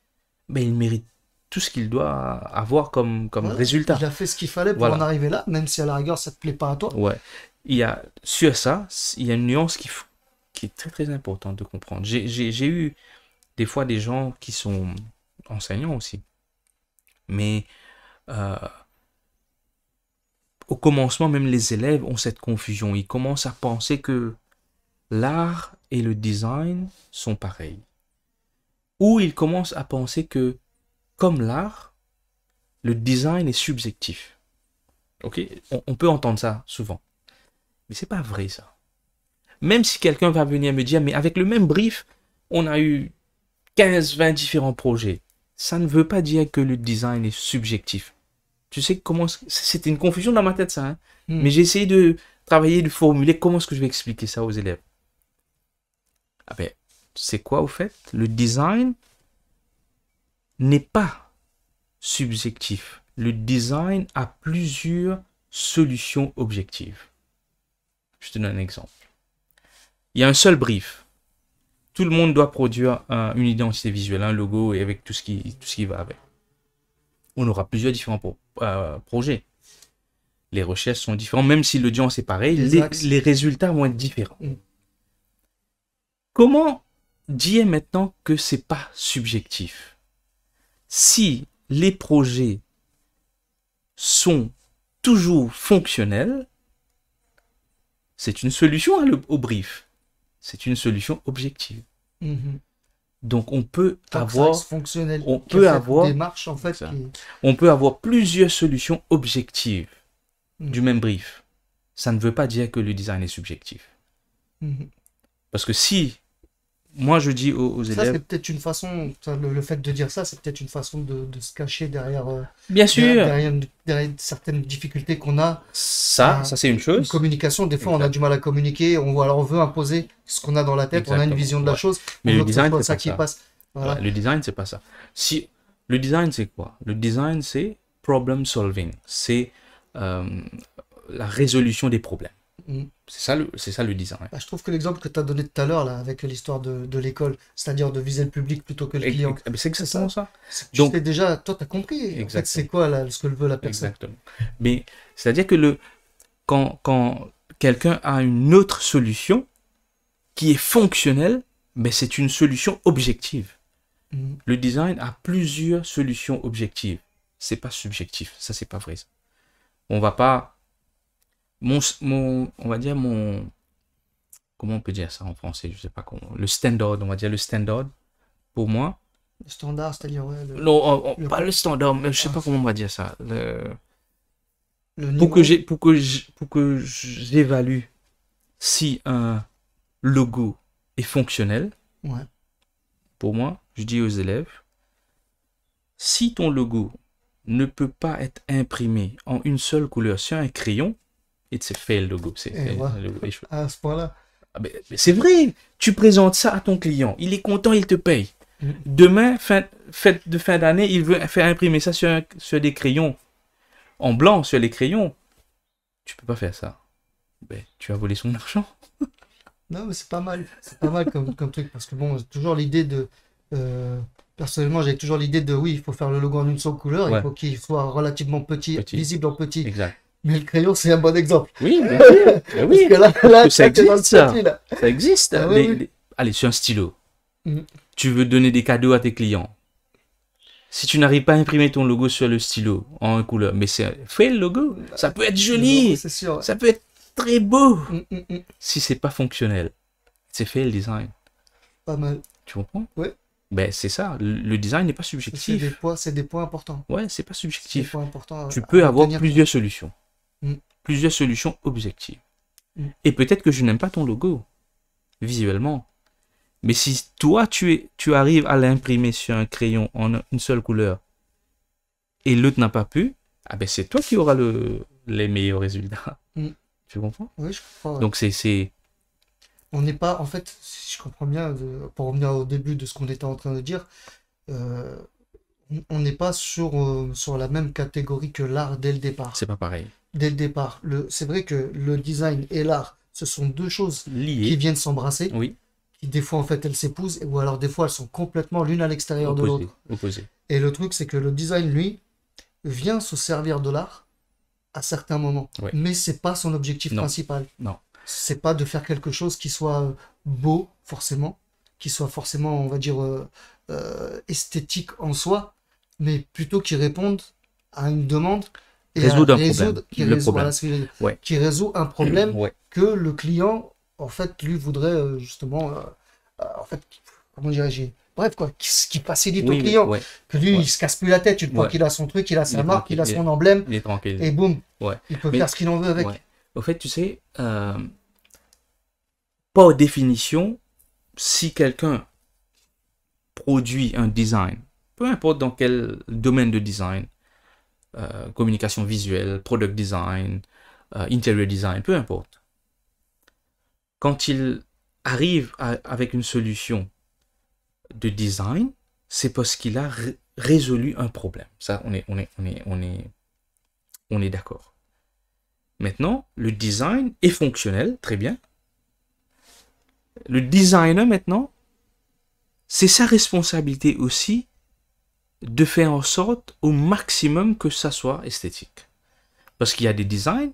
ben il mérite tout ce qu'il doit avoir comme résultat. Il a fait ce qu'il fallait pour en arriver là, même si à la rigueur ça te plaît pas à toi. Ouais. Sur ça, il y a une nuance qui est très très importante de comprendre. J'ai eu des fois des gens qui sont enseignants aussi. Mais au commencement, même les élèves ont cette confusion. Ils commencent à penser que l'art et le design sont pareils. Ou ils commencent à penser que, comme l'art, le design est subjectif. Ok, on peut entendre ça souvent. Mais c'est pas vrai ça. Même si quelqu'un va venir me dire, mais avec le même brief, on a eu 15-20 différents projets. Ça ne veut pas dire que le design est subjectif. Tu sais comment... C'était une confusion dans ma tête ça. Hein? Mais j'ai essayé de travailler, de formuler comment est-ce que je vais expliquer ça aux élèves. Ah ben, c'est quoi au fait? Le design n'est pas subjectif. Le design a plusieurs solutions objectives. Je te donne un exemple. Il y a un seul brief. Tout le monde doit produire une identité visuelle, un logo et avec tout ce qui va avec. On aura plusieurs différents projets. Les recherches sont différentes, même si l'audience est pareille, les résultats vont être différents. Comment dire maintenant que c'est pas subjectif? Si les projets sont toujours fonctionnels, c'est une solution au brief. C'est une solution objective. Donc on peut avoir démarche en fait. On peut avoir plusieurs solutions objectives du même brief. Ça ne veut pas dire que le design est subjectif. Parce que si moi je dis aux élèves, ça c'est peut-être une façon, le fait de dire ça, c'est peut-être une façon de se cacher derrière. Bien sûr. Derrière certaines difficultés qu'on a. Ça c'est une chose. Une communication, des fois on a du mal à communiquer, on veut imposer ce qu'on a dans la tête, on a une vision de la chose. Mais le design c'est ça qui passe. Voilà. Le design c'est pas ça. Le design c'est quoi? Le design c'est problem solving, c'est la résolution des problèmes. C'est ça le design. Je trouve que l'exemple que tu as donné tout à l'heure là, avec l'histoire de l'école, c'est-à-dire de viser le public plutôt que le client. C'est exactement ça. Donc déjà, toi tu as compris en fait, c'est quoi là, ce que veut la personne. Exactement. Mais c'est-à-dire que quand quelqu'un a une autre solution qui est fonctionnelle, mais c'est une solution objective. Le design a plusieurs solutions objectives. C'est pas subjectif. Ça, c'est pas vrai. Ça. On va pas... on va dire comment on peut dire ça en français? Je sais pas comment. Le standard, on va dire le standard, pour moi. Le standard, c'est-à-dire, ouais. Non, pas le standard, mais je sais pas comment on va dire ça. Pour que j'évalue si un logo est fonctionnel, pour moi, je dis aux élèves, si ton logo ne peut pas être imprimé en une seule couleur sur un crayon, it's a fail logo. À ce point-là. C'est vrai, tu présentes ça à ton client, il est content, il te paye. Demain, fête de fin d'année, il veut faire imprimer ça sur des crayons en blanc, sur les crayons. Tu peux pas faire ça. Tu as volé son argent. Non, mais c'est pas mal. C'est pas mal comme truc. Parce que bon, toujours l'idée de... personnellement, j'ai toujours l'idée de, oui, il faut faire le logo en une seule couleur. Il faut qu'il soit relativement petit, visible en petit. Exact. Mais le crayon, c'est un bon exemple. Oui, bien sûr. Oui. Parce que là ça existe, ça. Là. Ça existe. Allez, sur un stylo. Tu veux donner des cadeaux à tes clients. Si tu n'arrives pas à imprimer ton logo sur le stylo en couleur, mais fais le logo. Ça peut être joli. C'est sûr. Ça peut être très beau. Si c'est pas fonctionnel, c'est fait le design. Pas mal. Tu comprends? Oui. C'est ça. Le design n'est pas subjectif. C'est des points importants. Ouais, c'est pas subjectif. Des points importants tu peux avoir plusieurs solutions. Plusieurs solutions objectives. Et peut-être que je n'aime pas ton logo visuellement. Mais si toi, tu arrives à l'imprimer sur un crayon en une seule couleur et l'autre n'a pas pu, c'est toi qui auras les meilleurs résultats. Tu comprends? Oui, je comprends. Ouais. Donc c'est... On n'est pas, en fait, si je comprends bien, pour revenir au début de ce qu'on était en train de dire, euh, on n'est pas sur la même catégorie que l'art dès le départ. C'est pas pareil. Dès le départ. C'est vrai que le design et l'art, ce sont deux choses Lié. qui viennent s'embrasser, Oui. qui des fois en fait elles s'épousent, ou alors des fois elles sont complètement l'une à l'extérieur de l'autre. Opposé. Et le truc c'est que le design, lui, vient se servir de l'art à certains moments. Ouais. Mais c'est pas son objectif principal. Non. C'est pas de faire quelque chose qui soit beau, forcément, qui soit forcément, on va dire, esthétique en soi, mais plutôt qui réponde à une demande et résoudre un problème. Voilà, qui résout un problème que le client, en fait, lui voudrait justement, en fait, comment dirais-je, bref, quoi, qui facilite au client, que lui, il se casse plus la tête, une fois qu'il a son truc, il a sa marque, il a son emblème, il est tranquille. Et boum, il peut faire ce qu'il en veut avec. Au fait, tu sais, par définition, si quelqu'un produit un design, peu importe dans quel domaine de design, communication visuelle, product design, interior design, peu importe, quand il arrive avec une solution de design, c'est parce qu'il a résolu un problème. Ça, on est d'accord. Maintenant, le design est fonctionnel, très bien. Le designer, maintenant, c'est sa responsabilité aussi de faire en sorte au maximum que ça soit esthétique. Parce qu'il y a des designs,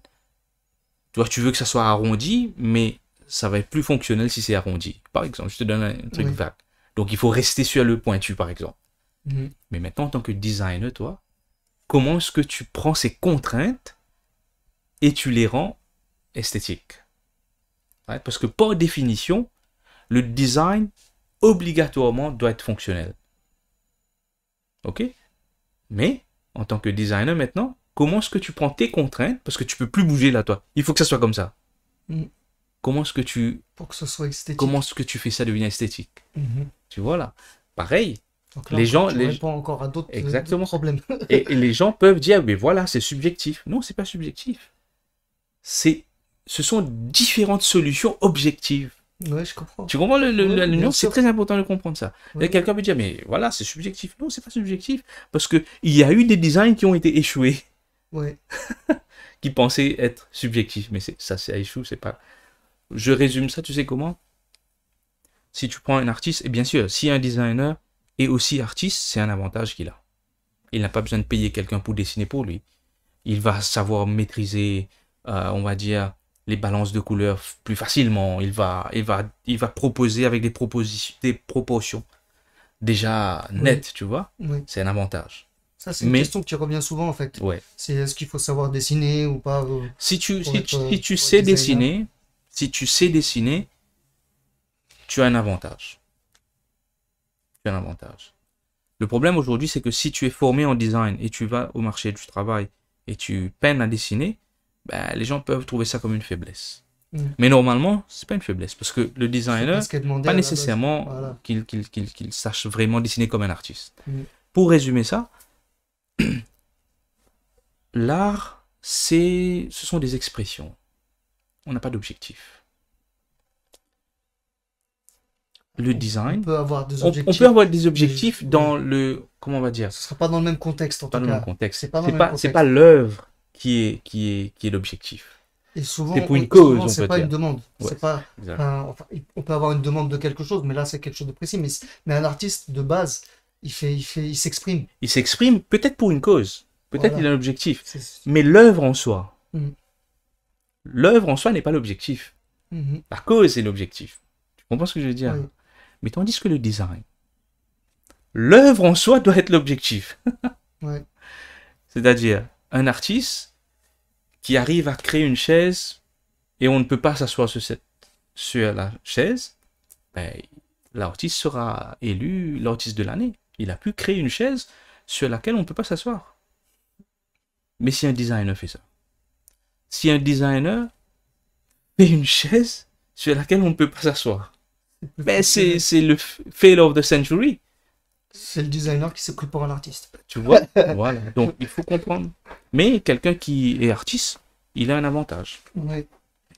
toi, tu veux que ça soit arrondi, mais ça va être plus fonctionnel si c'est arrondi. Par exemple, je te donne un truc vague. Donc, il faut rester sur le pointu, par exemple. Mais maintenant, en tant que designer, toi, comment est-ce que tu prends ces contraintes et tu les rends esthétiques? Parce que par définition, le design, obligatoirement, doit être fonctionnel. Ok? Mais, en tant que designer maintenant, comment est-ce que tu prends tes contraintes? Parce que tu peux plus bouger là, toi. Il faut que ça soit comme ça. Comment est-ce que tu... Pour que ce soit esthétique. Comment est-ce que tu fais ça devenir esthétique? Tu vois là? Pareil. Donc là, les gens... Tu réponds encore à d'autres problèmes. et les gens peuvent dire, mais voilà, c'est subjectif. Non, c'est pas subjectif. Ce sont différentes solutions objectives. Ouais, je comprends. Tu comprends la nuance? C'est très important de comprendre ça. Quelqu'un peut dire, mais voilà, c'est subjectif. Non, c'est pas subjectif. Parce qu'il y a eu des designs qui ont été échoués. Qui pensaient être subjectifs. Mais ça, c'est échoué, c'est pas... Je résume ça, tu sais comment? Si tu prends un artiste, et bien sûr, si un designer est aussi artiste, c'est un avantage qu'il a. Il n'a pas besoin de payer quelqu'un pour dessiner pour lui. Il va savoir maîtriser, on va dire, les balances de couleurs plus facilement. Il va proposer avec des proportions déjà nettes, tu vois. C'est un avantage. Ça, c'est une question qui revient souvent, en fait. C'est est-ce qu'il faut savoir dessiner ou pas? Si tu sais dessiner, tu as un avantage. Le problème aujourd'hui, c'est que si tu es formé en design et tu vas au marché du travail et tu peines à dessiner, ben, les gens peuvent trouver ça comme une faiblesse. Mais normalement, c'est pas une faiblesse parce que le designer, pas nécessairement qu'il sache vraiment dessiner comme un artiste. Pour résumer ça, l'art, ce sont des expressions. On n'a pas d'objectif. Le design, on peut avoir des objectifs, dans le... Comment on va dire? Ce ne sera pas dans le même contexte, en tout cas. Dans le même contexte. C'est pas l'œuvre qui est l'objectif. Et souvent, c'est pour une cause, on peut dire. C'est pas une demande. On peut avoir une demande de quelque chose, mais là, c'est quelque chose de précis. Mais un artiste, de base, il s'exprime. Il s'exprime peut-être pour une cause. Peut-être qu'il a un objectif. Mais l'œuvre en soi. L'œuvre en soi n'est pas l'objectif. La cause est l'objectif. Tu comprends ce que je veux dire? Mais tandis que le design, l'œuvre en soi doit être l'objectif. C'est-à-dire, un artiste qui arrive à créer une chaise et on ne peut pas s'asseoir sur la chaise, ben, l'artiste sera élu l'artiste de l'année. Il a pu créer une chaise sur laquelle on ne peut pas s'asseoir. Mais si un designer fait ça, si un designer fait une chaise sur laquelle on ne peut pas s'asseoir, ben c'est le fail of the century. C'est le designer qui s'occupe pour un artiste. Tu vois? Voilà. Donc, il faut comprendre. Mais quelqu'un qui est artiste, il a un avantage.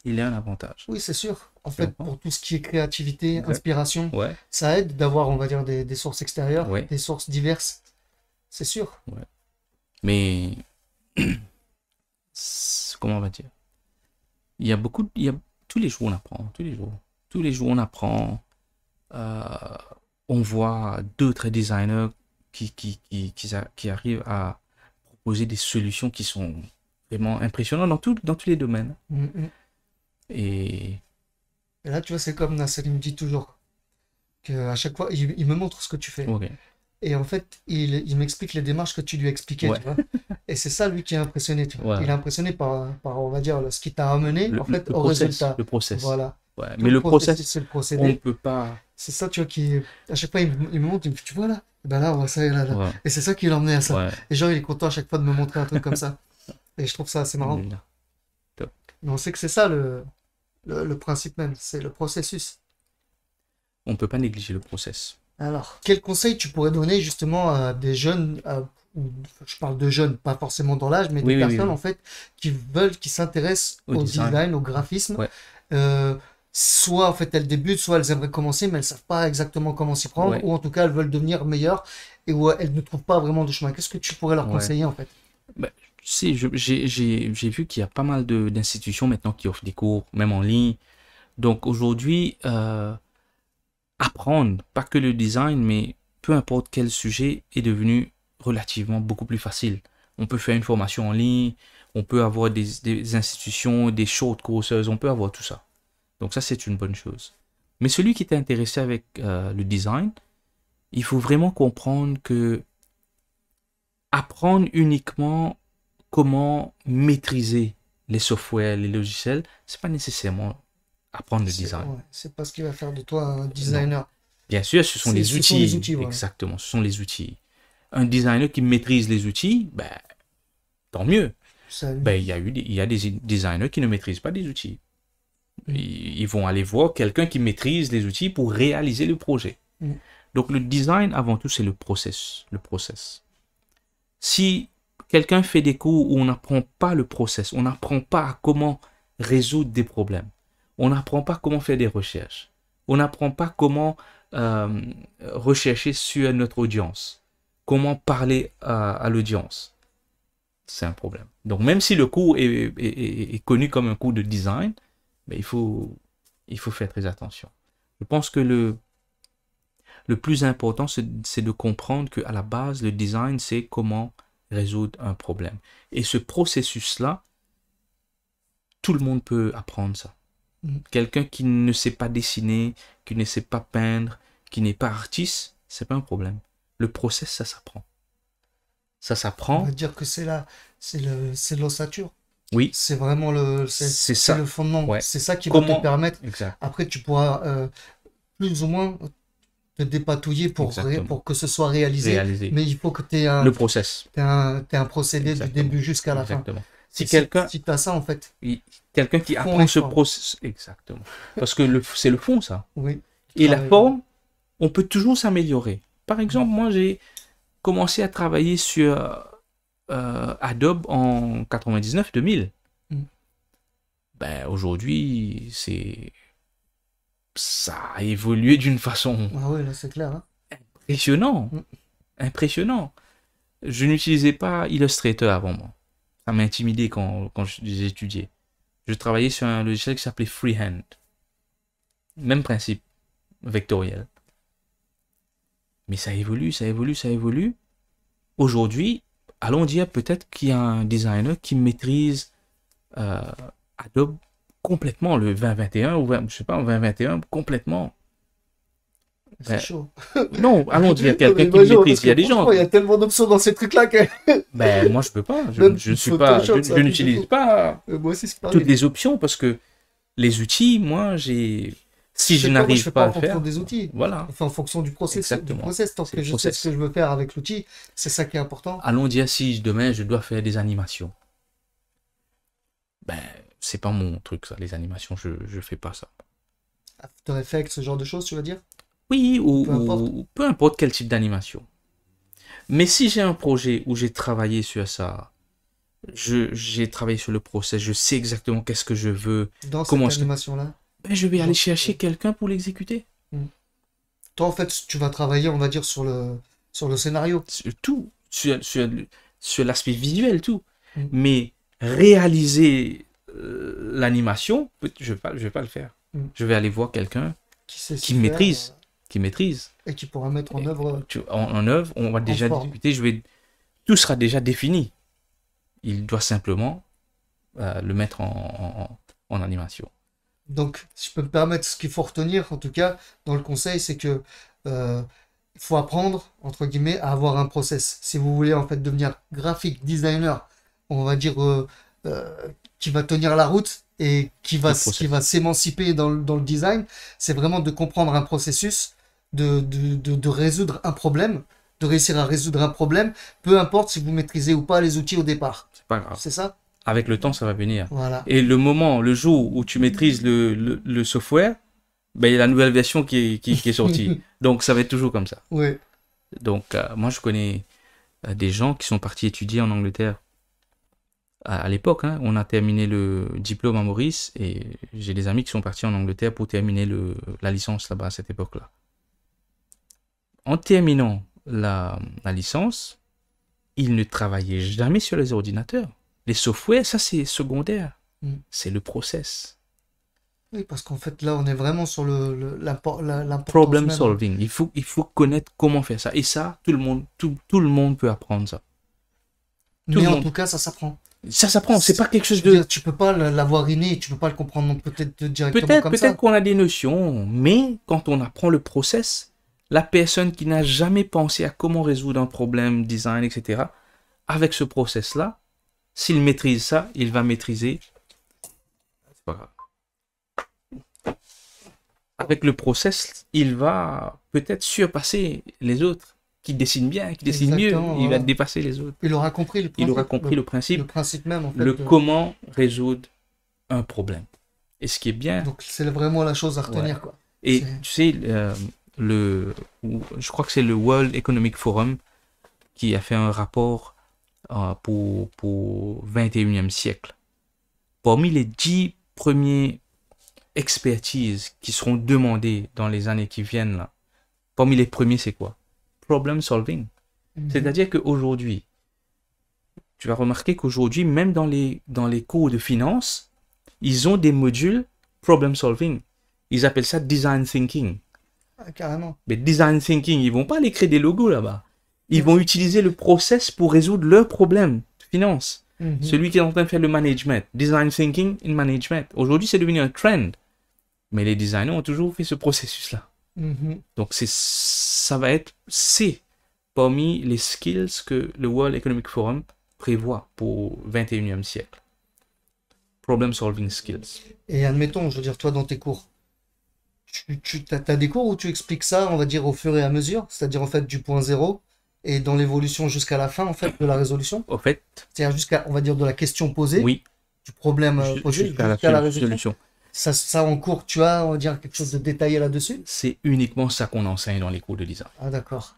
il a un avantage. Oui, c'est sûr. En fait, pour tout ce qui est créativité, inspiration, Ouais. ça aide d'avoir, on va dire, des sources extérieures, Ouais. des sources diverses. C'est sûr. Ouais. Mais, comment on va dire? Il y a beaucoup, tous les jours on apprend, tous les jours. Tous les jours on apprend. On voit d'autres designers qui arrivent à proposer des solutions qui sont vraiment impressionnantes dans tous les domaines. Et là, tu vois, c'est comme Nasser, il me dit toujours qu'à chaque fois, il me montre ce que tu fais. Okay. Et en fait, il m'explique les démarches que tu lui as expliquées, tu vois. Et c'est ça, lui, qui est impressionné, tu vois. Il est impressionné par, on va dire, ce qui t'a amené, en fait, au résultat. Le process. Voilà. Ouais. Mais le process, c'est le procédé. On ne peut pas... C'est ça, tu vois, à chaque fois, il me montre, il me dit, tu vois là, ben là, on voit ça, et là. Ouais. Et c'est ça qui l'a emmené à ça. Ouais. Et genre, il est content à chaque fois de me montrer un truc comme ça. Et je trouve ça assez marrant. Mais on sait que c'est ça le principe même, c'est le processus. On ne peut pas négliger le process. Alors, quel conseil tu pourrais donner justement à des jeunes, je parle de jeunes, pas forcément dans l'âge, mais des personnes en fait qui s'intéressent au design, au graphisme. Soit en fait elles débutent, soit elles aimeraient commencer, mais elles ne savent pas exactement comment s'y prendre, ou en tout cas elles veulent devenir meilleures et où elles ne trouvent pas vraiment de chemin. Qu'est-ce que tu pourrais leur conseiller en fait? Si, j'ai vu qu'il y a pas mal d'institutions maintenant qui offrent des cours, même en ligne. Donc aujourd'hui, apprendre, pas que le design, mais peu importe quel sujet est devenu relativement beaucoup plus facile. On peut faire une formation en ligne, on peut avoir des institutions, des short courses, on peut avoir tout ça. Donc ça, c'est une bonne chose. Mais celui qui est intéressé avec le design, il faut vraiment comprendre que apprendre uniquement comment maîtriser les softwares, les logiciels, c'est pas nécessairement apprendre le design. Ouais, c'est pas ce qui va faire de toi un designer. Non. Bien sûr, ce sont les outils. Exactement, ce sont les outils. Un designer qui maîtrise les outils, ben, tant mieux. Ben, il y a des designers qui ne maîtrisent pas des outils. Ils vont aller voir quelqu'un qui maîtrise les outils pour réaliser le projet. Donc le design, avant tout, c'est le process. Si quelqu'un fait des cours où on n'apprend pas le process, on n'apprend pas comment résoudre des problèmes, on n'apprend pas comment faire des recherches, on n'apprend pas comment rechercher sur notre audience, comment parler à l'audience, c'est un problème. Donc même si le cours est connu comme un cours de design, mais il faut faire très attention. Je pense que le plus important, c'est de comprendre qu'à la base, le design, c'est comment résoudre un problème. Et ce processus-là, tout le monde peut apprendre ça. Quelqu'un qui ne sait pas dessiner, qui ne sait pas peindre, qui n'est pas artiste, c'est pas un problème. Le process, ça s'apprend. Ça s'apprend. On va dire que c'est l'ossature. Oui. C'est vraiment c'est le fondement. Ouais. C'est ça qui va te permettre. Exact. Après, tu pourras plus ou moins te dépatouiller pour que ce soit réalisé. Mais il faut que tu aies le process. un procédé du début jusqu'à la fin. Si tu as ça, en fait. Quelqu'un qui apprend ce processus. Exactement. Parce que c'est le fond, ça. Oui. Et la forme, on peut toujours s'améliorer. Par exemple, moi, j'ai commencé à travailler sur Adobe en 99-2000. Ben, aujourd'hui, ça a évolué d'une façon là, c'est clair, hein. Impressionnant. Je n'utilisais pas Illustrator avant moi. Ça m'a intimidé quand j'étudiais. Je travaillais sur un logiciel qui s'appelait Freehand. Même principe, vectoriel. Mais ça évolue. Aujourd'hui, allons dire peut-être qu'il y a un designer qui maîtrise Adobe complètement, le 2021 ou 2021 complètement. C'est chaud. Non, allons dire quelqu'un qui maîtrise. Il y a des gens. Il y a tellement d'options dans ces trucs-là que. Ben, moi, je peux pas. Je n'utilise pas toutes les options parce que les outils, moi, si je n'arrive pas à le faire. En fonction des outils. Voilà. On fait en fonction du process. Exactement. Tant que je sais ce que je veux faire avec l'outil, c'est ça qui est important. Allons dire si demain je dois faire des animations. Ben, c'est pas mon truc, ça, les animations, je fais pas ça. After Effects, ce genre de choses, tu veux dire? Oui, ou peu importe quel type d'animation. Mais si j'ai un projet où j'ai travaillé sur ça, j'ai travaillé sur le process, je sais exactement qu'est-ce que je veux. Dans Comment cette animation-là, ben, je vais aller chercher quelqu'un pour l'exécuter. toi, en fait, tu vas travailler, on va dire, sur le scénario. Sur tout, sur l'aspect visuel, tout. Mm. Mais réaliser l'animation, je vais pas le faire. Je vais aller voir quelqu'un qui maîtrise, qui maîtrise. Et qui pourra mettre en œuvre. En œuvre, on va déjà discuter, tout sera déjà défini. Il doit simplement le mettre en animation. Donc, si je peux me permettre, ce qu'il faut retenir, en tout cas, dans le conseil, c'est que il faut apprendre, entre guillemets, à avoir un process. Si vous voulez, en fait, devenir graphic designer, on va dire, qui va tenir la route et qui va s'émanciper dans le design, c'est vraiment de comprendre un processus, de résoudre un problème, de réussir à résoudre un problème, peu importe si vous maîtrisez ou pas les outils au départ. C'est pas grave. C'est ça? Avec le temps, ça va venir. Voilà. Et le jour où tu maîtrises le software, ben, il y a la nouvelle version qui est sortie. Donc, ça va être toujours comme ça. Oui. Donc, moi, je connais des gens qui sont partis étudier en Angleterre. À l'époque, hein, on a terminé le diplôme à Maurice et j'ai des amis qui sont partis en Angleterre pour terminer la licence là-bas à cette époque-là. En terminant la licence, ils ne travaillaient jamais sur les ordinateurs. Les softwares, ça c'est secondaire. C'est le process. Oui, parce qu'en fait, là, on est vraiment sur l'importance Problem même. solving. Il faut connaître comment faire ça. Et ça, tout le monde peut apprendre ça. Mais en tout cas, ça s'apprend. Ça s'apprend. C'est pas quelque chose de... Tu peux pas l'avoir inné, tu peux pas le comprendre peut-être directement comme ça. Peut-être qu'on a des notions, mais quand on apprend le process, la personne qui n'a jamais pensé à comment résoudre un problème, design, etc., avec ce process-là, s'il maîtrise ça, il va maîtriser. C'est pas grave. Avec le process, il va peut-être surpasser les autres qui dessinent bien, qui dessinent mieux. Il va dépasser les autres. Il aura compris le principe. Il aura compris le principe. Le principe même, en fait. Comment résoudre un problème. Et ce qui est bien. Donc, c'est vraiment la chose à retenir, quoi. Et tu sais, je crois que c'est le World Economic Forum qui a fait un rapport pour 21e siècle. Parmi les 10 premières expertises qui seront demandées dans les années qui viennent, là, parmi les premiers, c'est quoi? Problem solving. C'est-à-dire qu'aujourd'hui, tu vas remarquer qu'aujourd'hui, même dans les cours de finance, ils ont des modules problem solving. Ils appellent ça design thinking. Ah, carrément. Mais design thinking, ils vont pas aller créer des logos là-bas. Ils vont utiliser le process pour résoudre leurs problèmes de finance. Celui qui est en train de faire le management. Design thinking in management. Aujourd'hui, c'est devenu un trend. Mais les designers ont toujours fait ce processus-là. Donc, ça va être parmi les skills que le World Economic Forum prévoit pour 21e siècle. Problem solving skills. Et admettons, je veux dire, toi, dans tes cours, tu as des cours où tu expliques ça, on va dire, au fur et à mesure, c'est-à-dire, en fait, du point zéro, et dans l'évolution jusqu'à la fin, en fait, de la résolution. Au fait. C'est-à-dire jusqu'à, on va dire, de la question posée. Oui. Du problème posé jusqu'à la résolution. Ça, en cours, tu as, on va dire, quelque chose de détaillé là-dessus? C'est uniquement ça qu'on enseigne dans les cours de design. Ah, d'accord.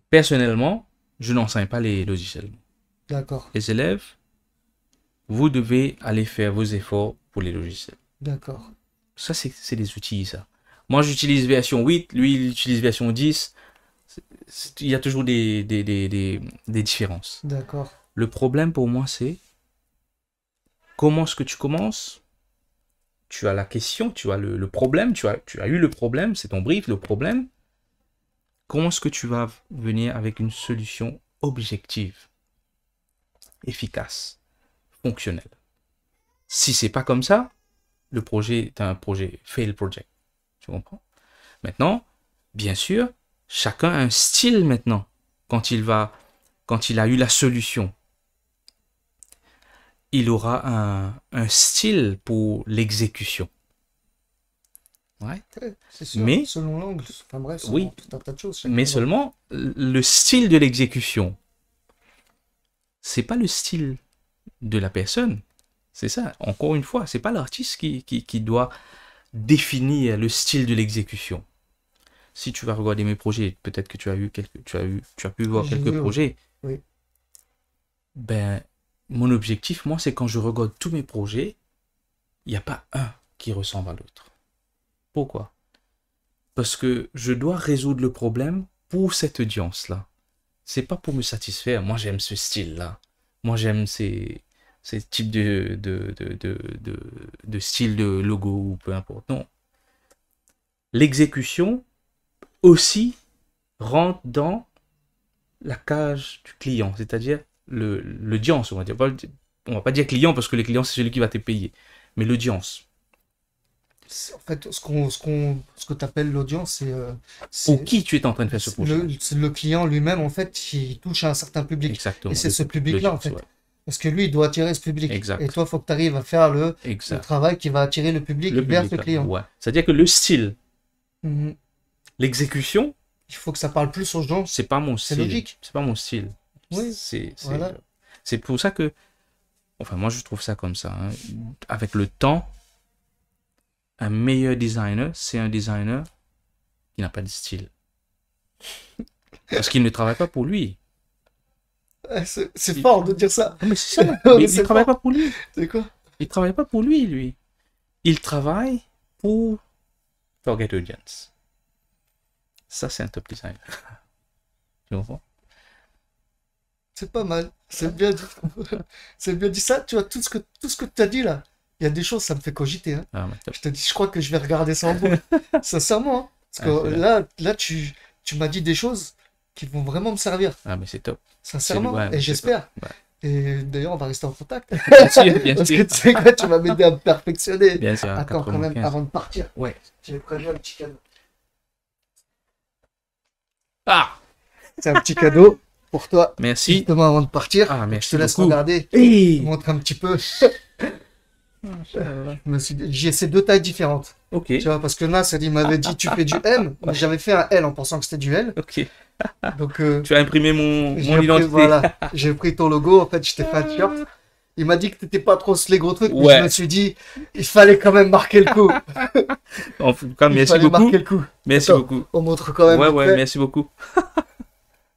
Personnellement, je n'enseigne pas les logiciels. D'accord. Les élèves, vous devez aller faire vos efforts pour les logiciels. D'accord. Ça, c'est des outils, ça. Moi, j'utilise version 8, lui, il utilise version 10. Il y a toujours des différences. D'accord. Le problème pour moi, c'est comment est-ce que tu commences? Tu as la question, tu as le problème, tu as eu le problème, c'est ton brief, le problème. Comment est-ce que tu vas venir avec une solution objective, efficace, fonctionnelle? Si c'est pas comme ça, le projet est un projet fail project. Tu comprends? Maintenant, bien sûr, chacun a un style maintenant quand il a eu la solution. Il aura un style pour l'exécution. Ouais. C'est sûr, mais selon l'angle, enfin bref, oui, tout un tas de choses. Mais seulement le style de l'exécution, c'est pas le style de la personne. C'est ça. Encore une fois, c'est pas l'artiste qui doit définir le style de l'exécution. Si tu vas regarder mes projets, peut-être que tu as pu voir quelques projets. Oui. Ben, mon objectif, moi, c'est quand je regarde tous mes projets, il n'y a pas un qui ressemble à l'autre. Pourquoi? Parce que je dois résoudre le problème pour cette audience-là. C'est pas pour me satisfaire. Moi, j'aime ce style-là. Moi, j'aime ces types de style de logo ou peu importe. Non. L'exécution aussi rentre dans la cage du client, c'est-à-dire l'audience. On va pas dire client parce que le client, c'est celui qui va te payer. Mais l'audience. En fait, ce que tu appelles l'audience, pour qui tu es en train de faire ce projet? C'est le client lui-même, en fait, qui touche à un certain public. Exactement. Et c'est ce public-là, en fait. Ouais. Parce que lui, il doit attirer ce public. Exact. Et toi, il faut que tu arrives à faire le travail qui va attirer le public vers ce client. Ouais. C'est-à-dire que le style, Mhm. l'exécution, il faut que ça parle plus aux gens. C'est pas mon style. C'est logique. C'est pas mon style. Oui. Voilà. C'est pour ça que, enfin, moi, je trouve ça comme ça. Hein. Avec le temps, un meilleur designer, c'est un designer qui n'a pas de style. Parce qu'il ne travaille pas pour lui. C'est fort de dire ça. Non, mais c'est ça. Mais il ne travaille pas pour lui. C'est quoi? Il ne travaille pas pour lui. Il travaille pour Target Audience. Ça, c'est un top designer. Tu comprends? C'est pas mal. C'est bien dit. C'est bien dit ça. Tu vois, tout ce que tu as dit là, il y a des choses, ça me fait cogiter. Hein. Ah, je te dis, je crois que je vais regarder ça en boucle. Sincèrement. Hein. Parce que là tu m'as dit des choses qui vont vraiment me servir. Ah, mais c'est top. Sincèrement. Et j'espère. Ouais. Et d'ailleurs, on va rester en contact. Bien sûr, bien Parce sûr. que tu sais quoi, tu vas m'aider à me perfectionner. Bien sûr. Attends, 95. Quand même, avant de partir. Ouais. J'ai prévu un petit cadeau. Ah! C'est un petit cadeau pour toi. Merci. Justement avant de partir. Ah, merci. Je te laisse beaucoup. regarder. Hey. Je te montre un petit peu. J'ai ces deux tailles différentes. Ok. Tu vois, parce que Nas, il m'avait dit tu fais du M, mais j'avais fait un L en pensant que c'était du L. Ok. Donc, tu as imprimé mon identité. Voilà, j'ai pris ton logo, en fait, je t'ai fait un t-shirt. Il m'a dit que t'étais pas trop les gros trucs, mais je me suis dit, il fallait quand même marquer le coup. En tout cas, merci beaucoup. Marquer le coup. Merci beaucoup. On montre quand même. Ouais, merci beaucoup.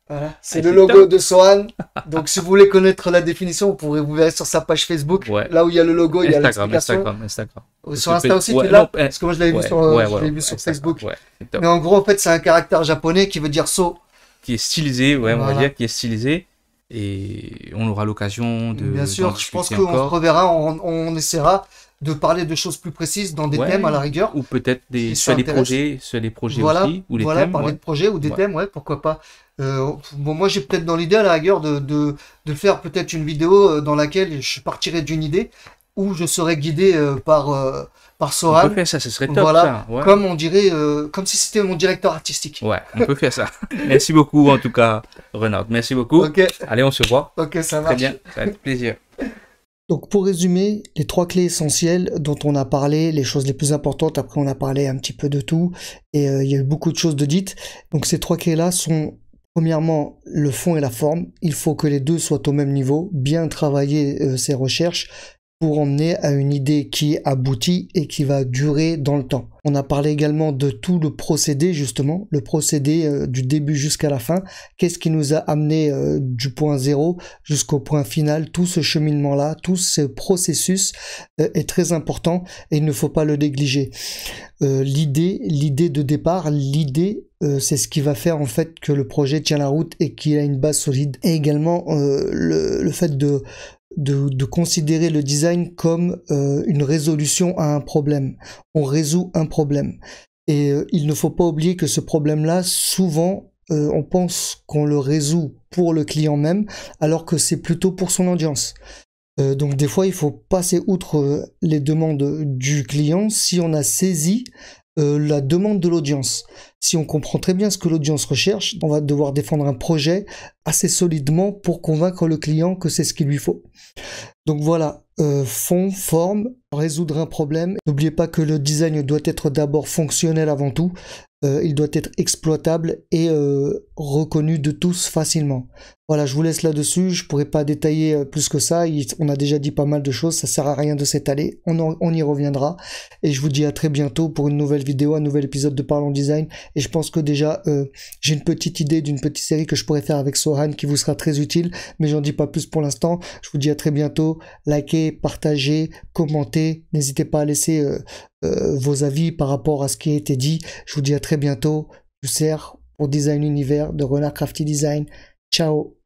Voilà. C'est le logo de Sohan. Donc, si vous voulez connaître la définition, vous verrez sur sa page Facebook. Ouais. Là où il y a le logo, il y a l'explication. Instagram. Sur Insta aussi, tu es là. Parce que moi, je l'avais vu sur Facebook. Mais en gros, en fait, c'est un caractère japonais qui veut dire saut. Qui est stylisé, on va dire, qui est stylisé. Et on aura l'occasion de. Bien sûr, je pense qu'on se reverra, on essaiera de parler de choses plus précises dans des thèmes à la rigueur. Ou peut-être soit des projets aussi. Ou des thèmes. Parler de projets ou des thèmes, pourquoi pas. Bon, moi j'ai peut-être dans l'idée à la rigueur de faire peut-être une vidéo dans laquelle je partirai d'une idée où je serai guidé par Sohan. On peut faire ça, ce serait top. Voilà, ça, comme on dirait, comme si c'était mon directeur artistique. Ouais, on peut faire ça. Merci beaucoup en tout cas, Renard. Merci beaucoup. Ok. Allez, on se voit. Ok, ça marche. Très bien, ça va être plaisir. Donc pour résumer, les 3 clés essentielles dont on a parlé, les choses les plus importantes, après on a parlé un petit peu de tout, et il y a eu beaucoup de choses de dites. Donc ces 3 clés-là sont, premièrement, le fond et la forme. Il faut que les deux soient au même niveau, bien travailler ces recherches pour emmener à une idée qui aboutit et qui va durer dans le temps. On a parlé également de tout le procédé, justement, le procédé du début jusqu'à la fin. Qu'est-ce qui nous a amené du point 0 jusqu'au point final? Tout ce cheminement-là, tout ce processus est très important et il ne faut pas le négliger. L'idée de départ, c'est ce qui va faire en fait que le projet tient la route et qu'il a une base solide. Et également le fait de considérer le design comme une résolution à un problème. On résout un problème. Et il ne faut pas oublier que ce problème-là, souvent, on pense qu'on le résout pour le client même, alors que c'est plutôt pour son audience. Donc des fois, il faut passer outre les demandes du client si on a saisi la demande de l'audience. Si on comprend très bien ce que l'audience recherche, on va devoir défendre un projet assez solidement pour convaincre le client que c'est ce qu'il lui faut. Donc voilà, fond, forme, résoudre un problème. N'oubliez pas que le design doit être d'abord fonctionnel avant tout. Il doit être exploitable et reconnu de tous facilement. Voilà, je vous laisse là-dessus. Je pourrais pas détailler plus que ça. On a déjà dit pas mal de choses. Ça sert à rien de s'étaler. On y reviendra. Et je vous dis à très bientôt pour une nouvelle vidéo, un nouvel épisode de Parlons Design. Et je pense que déjà, j'ai une petite idée d'une petite série que je pourrais faire avec Sohan qui vous sera très utile. Mais j'en dis pas plus pour l'instant. Je vous dis à très bientôt. Likez, partagez, commentez. N'hésitez pas à laisser vos avis par rapport à ce qui a été dit. Je vous dis à très bientôt. Je vous sers pour Design Univers de Renard Crafty Design. Ciao.